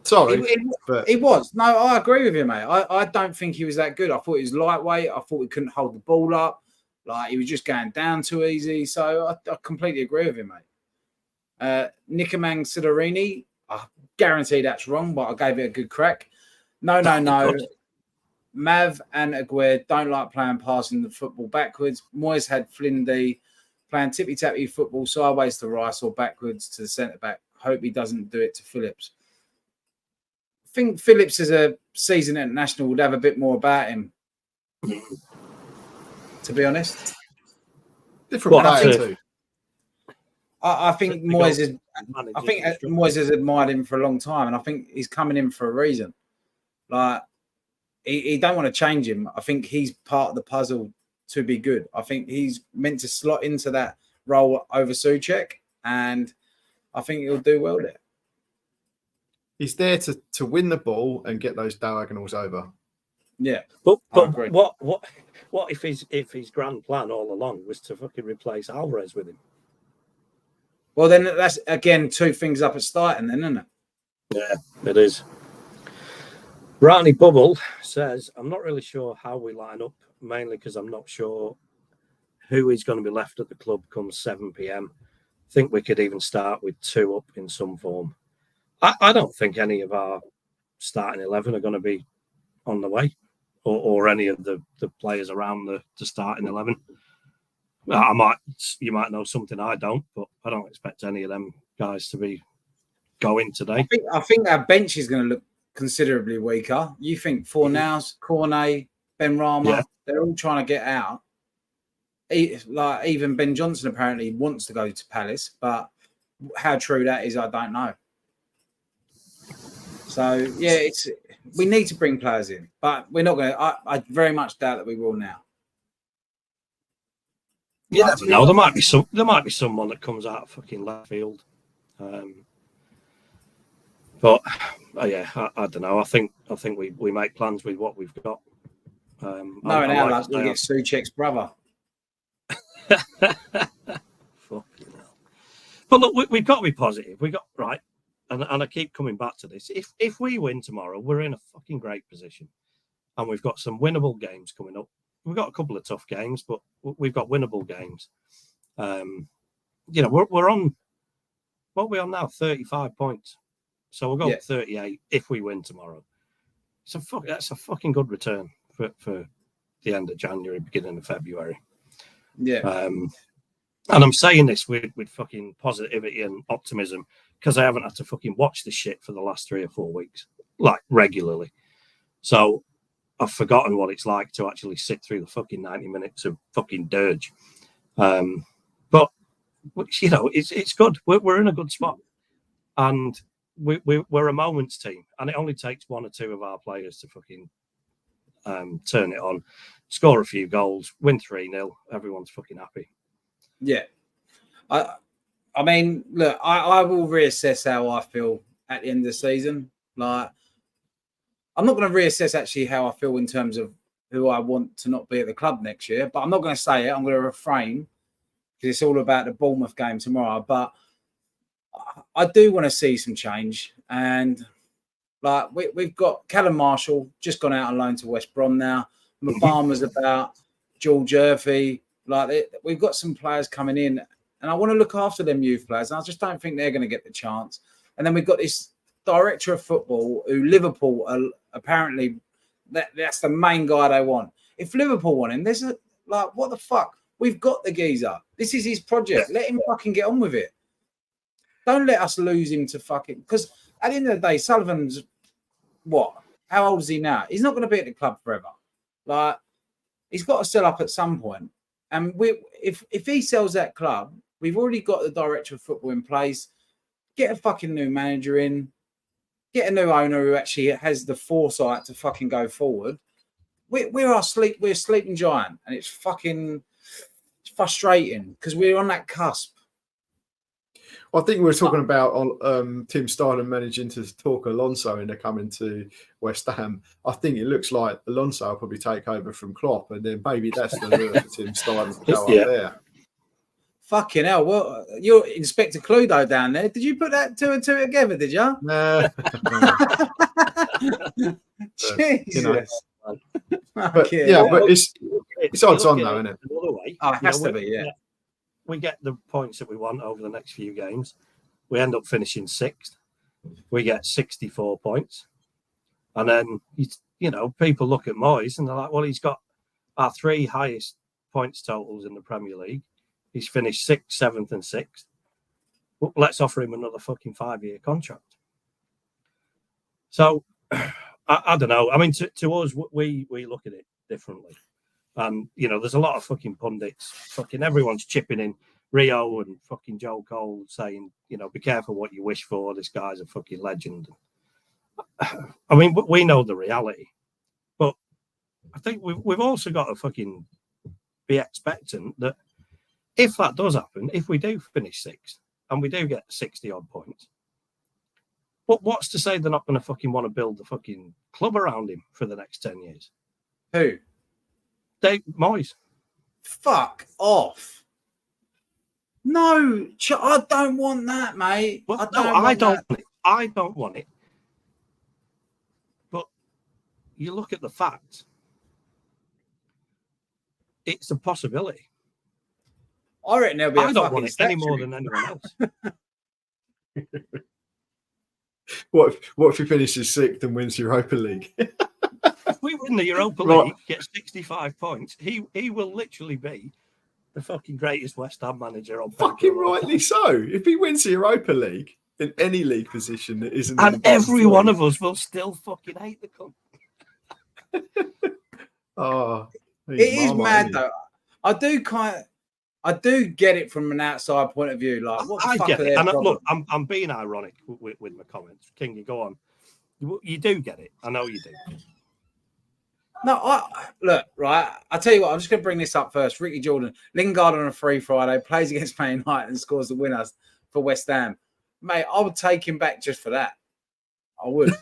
Sorry. He was. No, I agree with you, mate. I don't think he was that good. I thought he was lightweight. I thought he couldn't hold the ball up. Like, he was just going down too easy. So I completely agree with you, mate. Nicomang Sidorini, I guarantee that's wrong, but I gave it a good crack. No. Mav and Aguirre don't like playing passing the football backwards. Moyes had Flindy playing tippy-tappy football sideways to Rice or backwards to the centre-back. Hope he doesn't do it to Phillips. I think Phillips as a seasoned international would have a bit more about him, to be honest. Different player too. I think Moyes has admired him for a long time, and I think he's coming in for a reason. Like, he don't want to change him. I think he's part of the puzzle to be good. I think he's meant to slot into that role over Souček, and I think he'll do well there. He's there to win the ball and get those diagonals over. Yeah, but what if his grand plan all along was to fucking replace Alvarez with him? Well, then that's again two things up at starting, then, isn't it? Yeah, it is. Rani Bubble says, I'm not really sure how we line up, mainly because I'm not sure who is going to be left at the club come 7 p.m. Think we could even start with 2 up in some form. I don't think any of our starting 11 are going to be on the way, or any of the players around the starting 11. You might know something I don't, but I don't expect any of them guys to be going today. I think our bench is going to look considerably weaker. You think Fornals, Cornet, Ben Rama, they're all trying to get out. Like even Ben Johnson apparently wants to go to Palace, but how true that is, I don't know. So yeah, we need to bring players in, but we're not going to. I very much doubt that we will now. Yeah, no, there might be someone that comes out of fucking left field. But yeah, I don't know. I think we make plans with what we've got. No, and our lads will get Souček's brother. Fucking hell. But look, we've got to be positive. We got right, and I keep coming back to this. If we win tomorrow, we're in a fucking great position, and we've got some winnable games coming up. We've got a couple of tough games, but we've got winnable games. We're on. What are we on now? 35 points. So we'll go 38 if we win tomorrow. That's a fucking good return for the end of January, beginning of February. Yeah. And I'm saying this with fucking positivity and optimism because I haven't had to fucking watch this shit for the last 3 or 4 weeks, like regularly. So I've forgotten what it's like to actually sit through the fucking 90 minutes of fucking dirge. But it's good. We're in a good spot, and we're a moments team, and it only takes 1 or 2 of our players to fucking turn it on, score a few goals, win 3-0. Everyone's fucking happy. Yeah. I mean, look, I will reassess how I feel at the end of the season. Like, I'm not going to reassess actually how I feel in terms of who I want to not be at the club next year, but I'm not going to say it. I'm going to refrain because it's all about the Bournemouth game tomorrow. But I do want to see some change. And like we've got Callum Marshall just gone out on loan to West Brom now. Mbama's about, George Urphy. Like we've got some players coming in, and I want to look after them youth players. And I just don't think they're going to get the chance. And then we've got this director of football who Liverpool are apparently that's the main guy they want. If Liverpool want him, what the fuck? We've got the geezer. This is his project. Let him fucking get on with it. Don't let us lose him to fucking, because at the end of the day, Sullivan's what? How old is he now? He's not going to be at the club forever. Like, he's got to sell up at some point. And if he sells that club, we've already got the director of football in place. Get a fucking new manager in. Get a new owner who actually has the foresight to fucking go forward. We're a sleeping giant, and it's fucking frustrating because we're on that cusp. I think we were talking about Tim Steiner managing to talk Alonso into coming to West Ham. I think it looks like Alonso will probably take over from Klopp, and then maybe that's the lure for Tim Steiner to go up there. Fucking hell! Well, you're Inspector Cluedo down there. Did you put that 2 and 2 together? Did you? No. Jesus. But it's odds on though, isn't it? Another way, it has to be. Yeah. We get the points that we want over the next few games. We end up finishing 6th. We get 64 points. And then you know, people look at Moyes and they're like, well, he's got our 3 highest points totals in the Premier League. He's finished 6th, 7th, and 6th. Well, let's offer him another fucking 5-year contract. So I don't know. I mean, to us, we look at it differently. And, you know, there's a lot of fucking pundits. Fucking everyone's chipping in. Rio and fucking Joe Cole saying, you know, be careful what you wish for. This guy's a fucking legend. I mean, we know the reality. But I think we've also got to fucking be expectant that if that does happen, if we do finish 6th and we do get 60 odd points, what's to say they're not going to fucking want to build the fucking club around him for the next 10 years? Who? Dave Moyes. Fuck off. No, I don't want that, mate. Well, I don't want it. But you look at the facts. It's a possibility. I reckon there'll be I don't want it any more than anyone else. What if he finishes 6th and wins Europa League? If we win the Europa League, get 65 points, he will literally be the fucking greatest West Ham manager on paper. Fucking rightly so. If he wins the Europa League in any league position that isn't, and every one of us will still fucking hate the club. Oh, it is mad though. I do get it from an outside point of view. Like, what the fuck get are it. And look, I'm being ironic with my comments. Kingy, go on. You do get it. I know you do. No, look, right. I'll tell you what, I'm just going to bring this up first. Ricky Jordan, Lingard on a free Friday, plays against Man United and scores the winners for West Ham. Mate, I would take him back just for that. I would.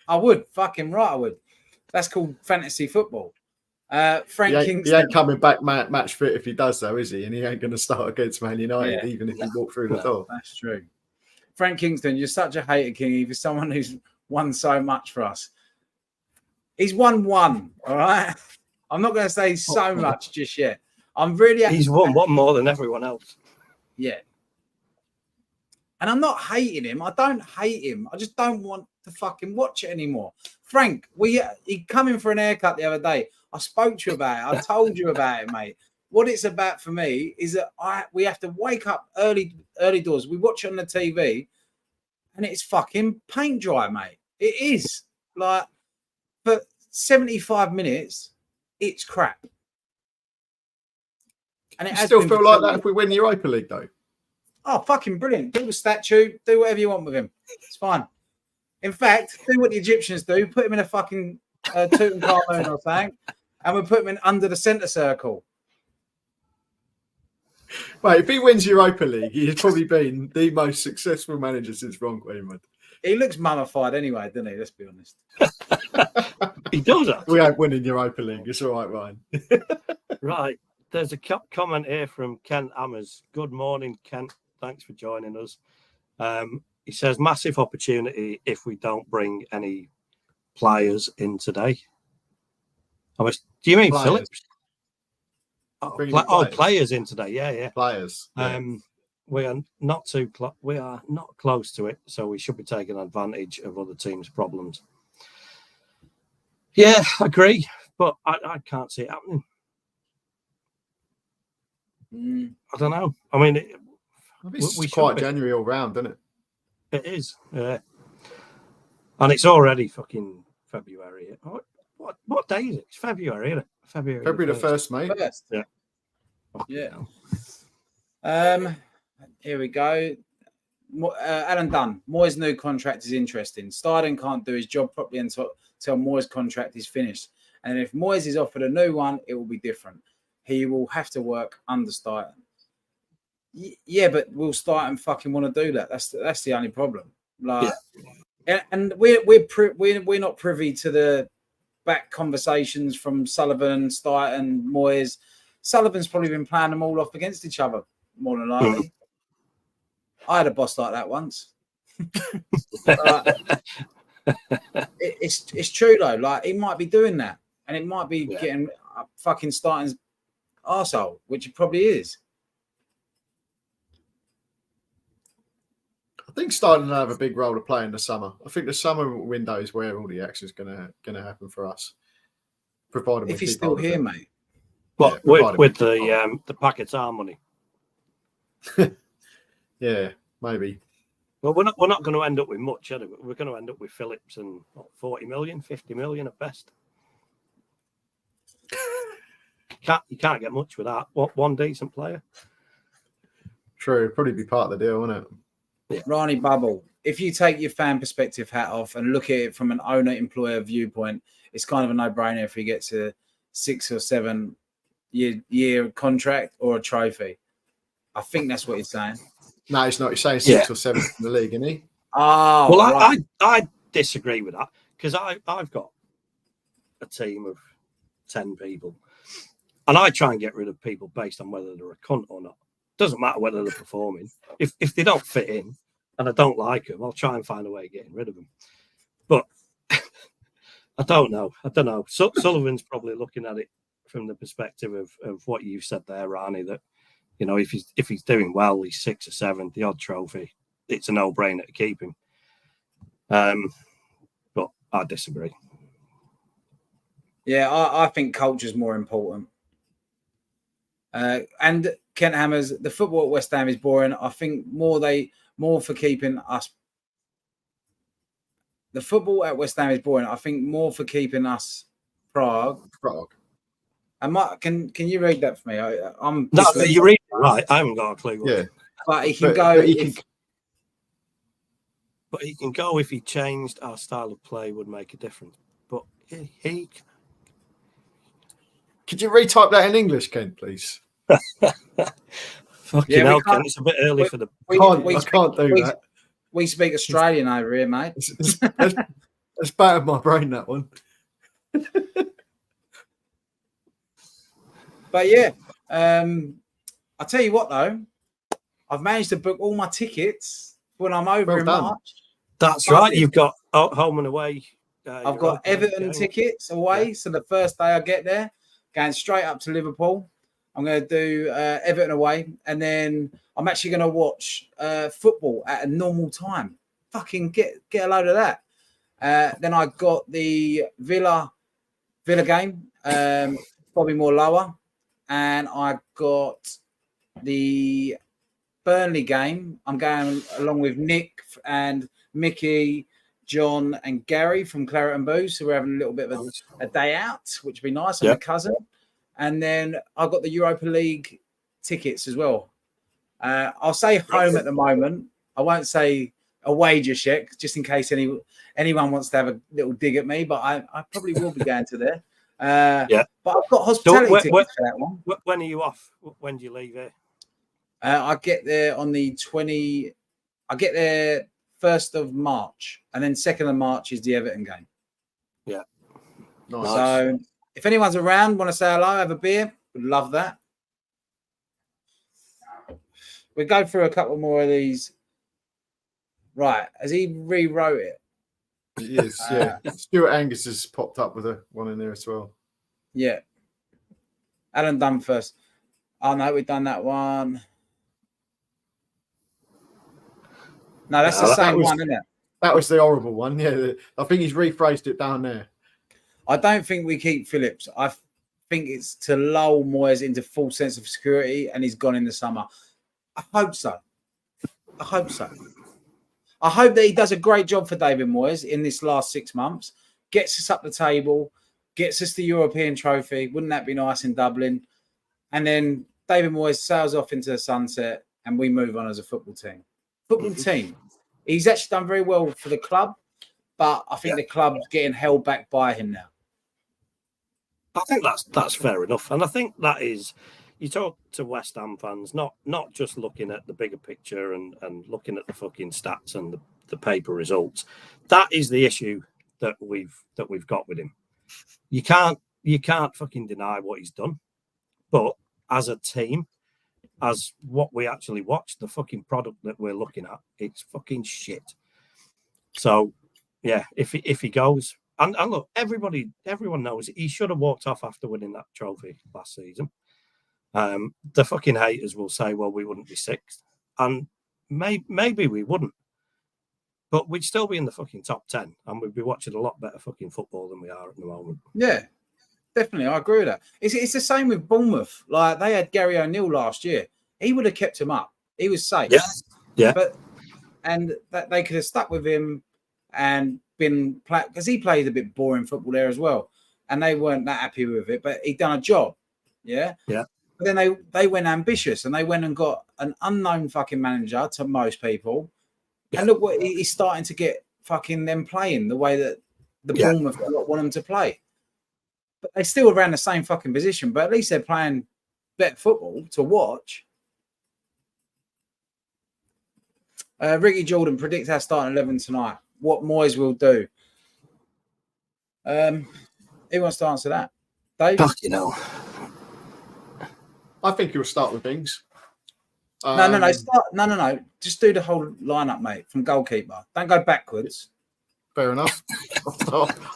I would. Fucking right, I would. That's called fantasy football. Frank Kingston. He ain't coming back match fit if he does, though, is he? And he ain't going to start against Man United, even if he walked through the door. That's true. Frank Kingston, you're such a hater, Kingy, for someone who's won so much for us. He's won one, all right? I'm not going to say so much just yet. I'm really... He's won one more than everyone else. Yeah. And I'm not hating him. I don't hate him. I just don't want to fucking watch it anymore. Frank, he come in for an haircut the other day. I spoke to you about it. I told you about it, mate. What it's about for me is that we have to wake up early doors. We watch it on the TV and it's fucking paint dry, mate. It is. Like, for 75 minutes, it's crap. And it still feel like that if we win the Europa League, though. Oh, fucking brilliant. Do a statue. Do whatever you want with him. It's fine. In fact, do what the Egyptians do. Put him in a fucking Tutankhamun or something. And we'll put him in under the centre circle. Mate, if he wins Europa League, he's probably been the most successful manager since Ron Koeman. He looks mummified anyway, doesn't he? Let's be honest. He does. We ain't winning Europa League. It's all right, Ryan. Right. There's a comment here from Kent Ammers. Good morning, Kent. Thanks for joining us. He says, massive opportunity if we don't bring any players in today. Do you mean players. Phillips? Players in today. Yeah. Players. Yeah. We are not close to it, so we should be taking advantage of other teams' problems. Yeah, I agree, but I can't see it happening. I don't know. I mean, it's quite January all round, isn't it? It is, yeah. And it's already fucking February. What day is it? It's February, isn't it? February the 1st, mate. Yeah. Here we go. Alan Dunn. Moyes' new contract is interesting. Steiden can't do his job properly until Moyes' contract is finished. And if Moyes is offered a new one, it will be different. He will have to work under Steiden. Yeah, but will Steiden fucking want to do that? That's the only problem. Like, and we're not privy to the back conversations from Sullivan, Steiden, Moyes. Sullivan's probably been playing them all off against each other, more than likely. I had a boss like that once. It's true though. Like, he might be doing that, and it might be getting fucking Steiden's arsehole, which it probably is. think starting to have a big role to play in the summer. I think the summer window is where all the action is going to happen for us. Provided if he's still here, mate. What with the Paquetá money? Yeah, maybe. Well, we're not going to end up with much, are we? We're going to end up with Phillips and 40 million, 50 million at best. You can't get much with that. One decent player. True, probably be part of the deal, wouldn't it? Yeah. Rani Bubble, if you take your fan perspective hat off and look at it from an owner-employer viewpoint, it's kind of a no-brainer if he gets a 6 or 7 year contract or a trophy. I think that's what he's saying. No, it's not. He's saying 6 or 7 in the league, isn't he? Oh, well, right. I disagree with that because I've got a team of 10 people, and I try and get rid of people based on whether they're a cunt or not. Doesn't matter whether they're performing. If they don't fit in and I don't like them, I'll try and find a way of getting rid of them. But I don't know. Sullivan's probably looking at it from the perspective of what you said there, Rani, that, you know, if he's doing well, he's 6 or 7, the odd trophy, it's a no-brainer to keep him. But I disagree. Yeah, I think culture's more important. And Kent Hammers, the football at West Ham is boring. I think more for keeping us. The football at West Ham is boring. I think more for keeping us Prague. And can you read that for me? I'm no, you read it right. I haven't got a clue. Yeah, but he can go. But he can go if he changed our style of play would make a difference. But he. Could you retype that in English, Ken, please? Fucking hell, Ken. It's a bit early for the. I can't do that. We speak Australian over here, mate. That's bad of my brain, that one. But yeah, I'll tell you what though, I've managed to book all my tickets when I'm over in March. That's right. You've got home and away. I've got Everton tickets away. So the first day I get there, going straight up to Liverpool. I'm going to do Everton away, and then I'm actually going to watch football at a normal time. Fucking get a load of that. Then I got the Villa game, probably more lower, and I got the Burnley game. I'm going along with Nick and Mickey, John, and Gary from Claret and Booze. So we're having a little bit of a day out, which would be nice. I'm a cousin. And then I've got the Europa League tickets as well. I'll say home at the moment. I won't say away just yet, just in case anyone wants to have a little dig at me. But I probably will be going to there. But I've got hospitality tickets for that one. When are you off? When do you leave here? I get there on the 20. I get there 1st of March, and then 2nd of March is the Everton game. Yeah. Nice. So if anyone's around, want to say hello, have a beer, would love that. We'll go through a couple more of these. Right. Has he rewrote it? He is, yeah. Stuart Angus has popped up with one in there as well. Yeah. Alan done first. Oh, no, we've done that one. No, that's the same one, isn't it? That was the horrible one. Yeah, I think he's rephrased it down there. I don't think we keep Phillips. I think it's to lull Moyes into full sense of security, and he's gone in the summer. I hope so. I hope that he does a great job for David Moyes in this last 6 months, gets us up the table, gets us the European trophy. Wouldn't that be nice in Dublin? And then David Moyes sails off into the sunset, and we move on as a football team. He's actually done very well for the club, but I think the club's getting held back by him now. I think that's fair enough, and I think that is. You talk to West Ham fans, not just looking at the bigger picture and looking at the fucking stats and the paper results. That is the issue that we've got with him. You can't fucking deny what he's done, but as a team, as what we actually watch, the fucking product that we're looking at, it's fucking shit. So, yeah, if he goes, and look, everyone knows he should have walked off after winning that trophy last season. The fucking haters will say, well, we wouldn't be 6th, and maybe we wouldn't, But we'd still be in the fucking top 10, and we'd be watching a lot better fucking football than we are at the moment. Yeah, definitely. I agree with that. It's the same with Bournemouth. Like, they had Gary O'Neill last year. He would have kept him up. He was safe. Yeah. And that they could have stuck with him and been because he played a bit boring football there as well, and they weren't that happy with it. But he'd done a job. Yeah. Yeah. But then they went ambitious, and they went and got an unknown fucking manager to most people. Yeah. And look what he's starting to get fucking them playing the way that the Bournemouth want them to play. But they still around the same fucking position, but at least they're playing better football to watch. Ricky Jordan predicts our starting 11 tonight. What Moyes will do. Who wants to answer that? Dave? Fuck, you know. I think he'll start with Ings. No. Just do the whole lineup, mate, from goalkeeper. Don't go backwards. Fair enough.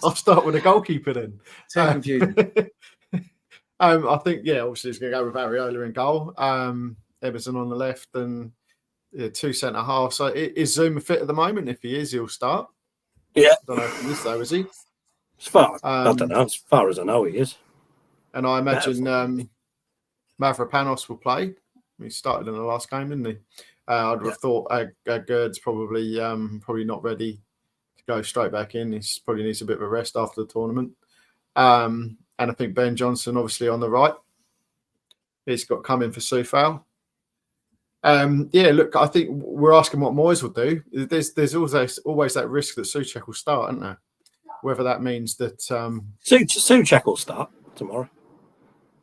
I'll start with the goalkeeper then. Too confusing. I think, obviously he's going to go with Areola in goal. Everton on the left and 2 centre halves. So is Zuma fit at the moment? If he is, he'll start. Yeah. I don't know if he is though, is he? I don't know. As far as I know, he is. And I imagine Mavropanos will play. He started in the last game, didn't he? I'd have thought Gerd's probably not ready to go straight back in. He probably needs a bit of a rest after the tournament. And I think Ben Johnson, obviously, on the right. He's got come in for Soufal. Look, I think we're asking what Moyes will do. There's always that risk that Souček will start, isn't there? Whether that means that Souček will start tomorrow.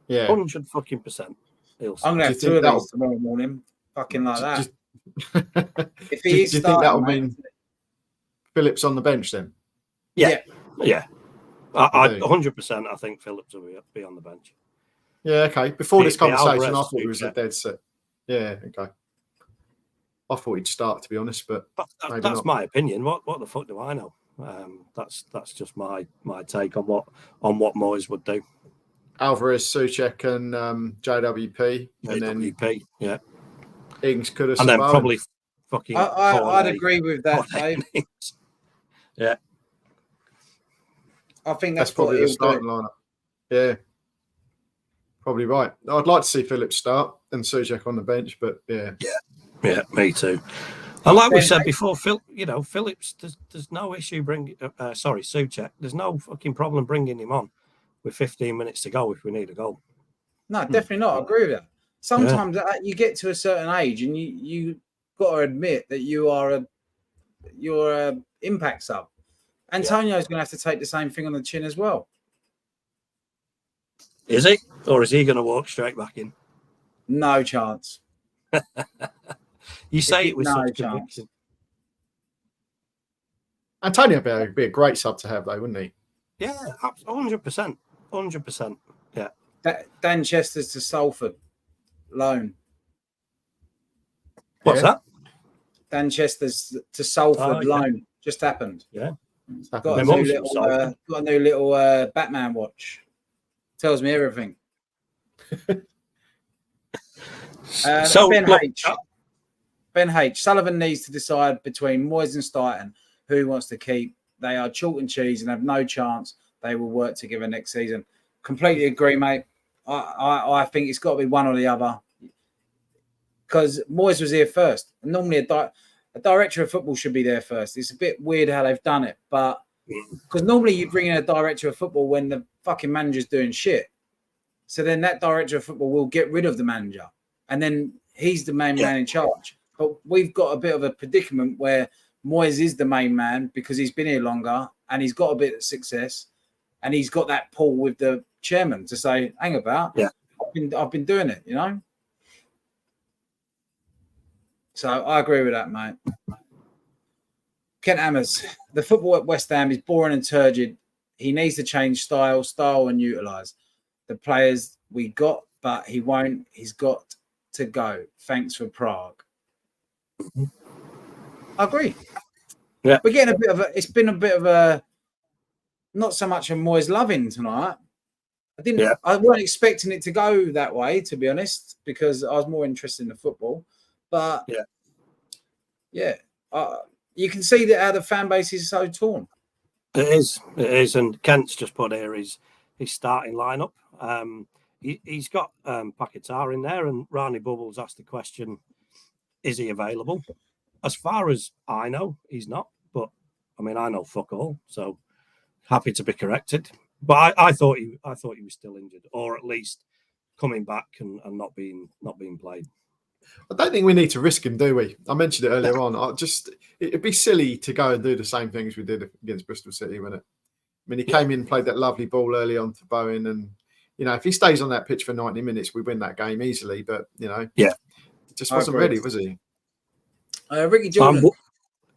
Yeah, 100%. I'm gonna have 2 of those tomorrow morning. Fucking like that. If he is do you think that'll mean Phillips on the bench then? Yeah. I 100%. I think Phillips will be on the bench. Yeah, okay. Before this conversation, I thought Alvarez, it was a dead set. Yeah, okay. I thought he'd start, to be honest, but that's my opinion. What the fuck do I know? That's just my take on what Moyes would do. Alvarez, Souček, and JWP, and then Ings could have. And then probably fucking. I'd agree with that, Dave. Yeah, I think that's probably the starting lineup. Yeah, probably right. I'd like to see Phillips start and Souček on the bench, but yeah, me too. And like we said before, Phillips, there's no issue bringing. Souček, there's no fucking problem bringing him on with 15 minutes to go if we need a goal. No, definitely not. I agree with that. Sometimes you get to a certain age and you got to admit that you're a impact sub. Antonio's going to have to take the same thing on the chin as well. Is he? Or is he going to walk straight back in? No chance. You say it with no such chance. conviction. Antonio would be a great sub to have, though, wouldn't he? Yeah, 100%. 100%. Yeah. Dan Chester's to Salford loan. What's that? Dan Chester's to Salford loan. Just happened. Yeah. Got a new little Batman watch. Tells me everything. Ben H. Sullivan needs to decide between Moyes and Stuyton who he wants to keep. They are chalk and cheese and have no chance they will work together next season. Completely agree, mate. I think it's got to be one or the other. Because Moyes was here first. Normally a director of football should be there first. It's a bit weird how they've done it. But because normally you bring in a director of football when the fucking manager's doing shit. So then that director of football will get rid of the manager. And then he's the main man in charge. But we've got a bit of a predicament where Moyes is the main man because he's been here longer and he's got a bit of success and he's got that pull with the chairman to say, hang about, I've been doing it, you know? So I agree with that, mate. Kent Hammers, the football at West Ham is boring and turgid. He needs to change style and utilise the players we got, but he won't. He's got to go. Thanks for Prague. I agree. Yeah, we're getting it's been a bit of a, not so much a Moyes loving tonight. I weren't expecting it to go that way, to be honest, because I was more interested in the football. But you can see that how the fan base is so torn. It is. And Kent's just put here his starting lineup. He's got Paquetá in there, and Rani Bubbles asked the question, is he available? As far as I know, he's not. But I mean, I know fuck all, so happy to be corrected. But I thought he was still injured, or at least coming back and not being played. I don't think we need to risk him, do we? I mentioned it earlier on. It'd be silly to go and do the same things we did against Bristol City, wouldn't it? I mean, he came in and played that lovely ball early on to Bowen, and if he stays on that pitch for 90 minutes, we win that game easily. But just wasn't ready, was he? Ricky Jordan.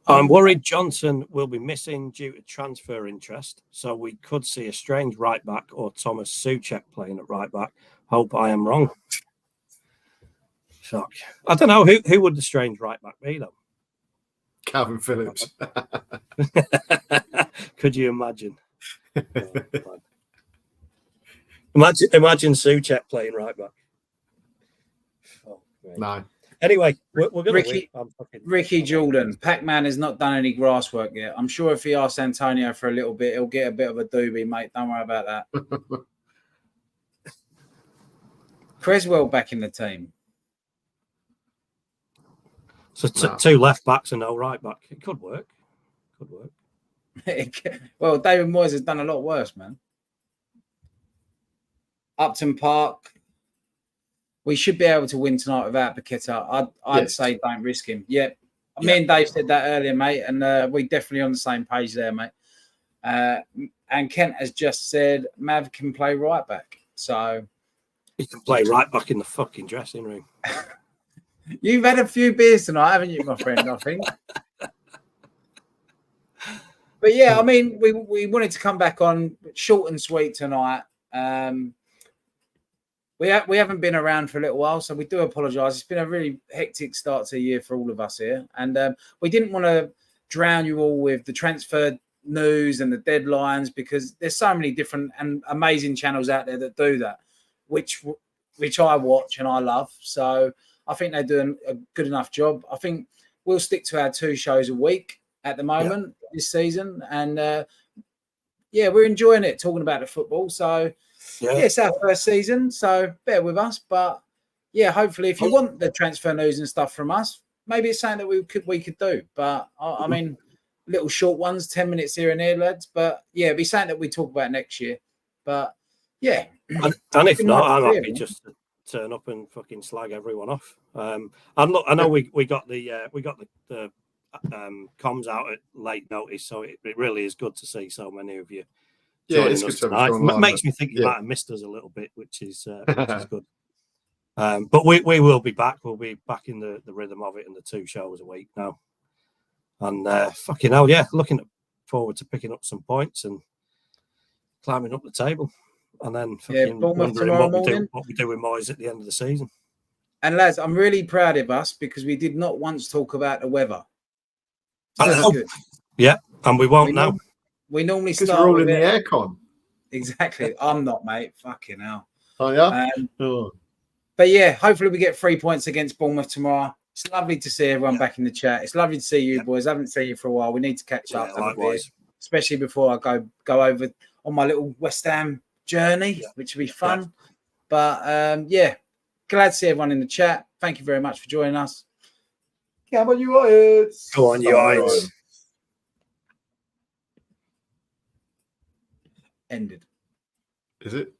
I'm worried Johnson will be missing due to transfer interest, so we could see a strange right back or Thomas Souček playing at right back. Hope I am wrong. Fuck. I don't know who would the strange right back be though. Calvin Phillips. Could you imagine? Imagine Souček playing right back. Oh, no. Anyway, we're going to Ricky Jordan. Pac-Man has not done any grass work yet. I'm sure if he asks Antonio for a little bit, he'll get a bit of a doobie, mate. Don't worry about that. Creswell back in the team. So two left backs and no right back. It could work. Well, David Moyes has done a lot worse, man. Upton Park. We should be able to win tonight without Paquetá. I'd say don't risk him. Yeah. Me and Dave said that earlier, mate, and we're definitely on the same page there, mate. And Kent has just said Mav can play right back. So he can play right back in the fucking dressing room. You've had a few beers tonight, haven't you, my friend? I think. But yeah, I mean, we wanted to come back on short and sweet tonight. We haven't been around for a little while, so we do apologise. It's been a really hectic start to the year for all of us here. And we didn't want to drown you all with the transfer news and the deadlines, because there's so many different and amazing channels out there that do that, which I watch and I love. So I think they're doing a good enough job. I think we'll stick to our 2 shows a week at the moment this season. And, we're enjoying it, talking about the football. So... Yeah, it's our first season, so bear with us. But yeah, hopefully, if you want the transfer news and stuff from us, maybe it's something that we could do. But I mean, little short ones, 10 minutes here and there, lads. But yeah, it'd be something that we talk about next year. But yeah, and if not, I'm happy just to turn up and fucking slag everyone off. And look, I know we got the comms out at late notice, so it really is good to see so many of you. Yeah, it's good to have it makes me think you might have missed us a little bit, which is good. But we will be back. We'll be back in the rhythm of it in the 2 shows a week now. And fucking hell, looking forward to picking up some points and climbing up the table. And then fucking wondering what we do with Moyes at the end of the season. And lads, I'm really proud of us because we did not once talk about the weather. Yeah, and we won't now. We normally because start we're all with in the aircon. Exactly. I'm not, mate. Fucking hell. Oh, yeah? But yeah, hopefully we get 3 points against Bournemouth tomorrow. It's lovely to see everyone back in the chat. It's lovely to see you boys. I haven't seen you for a while. We need to catch up, likewise. Especially before I go over on my little West Ham journey, which will be fun. But glad to see everyone in the chat. Thank you very much for joining us. Come on, you Irons. Go on, you Irons. Ended. Is it?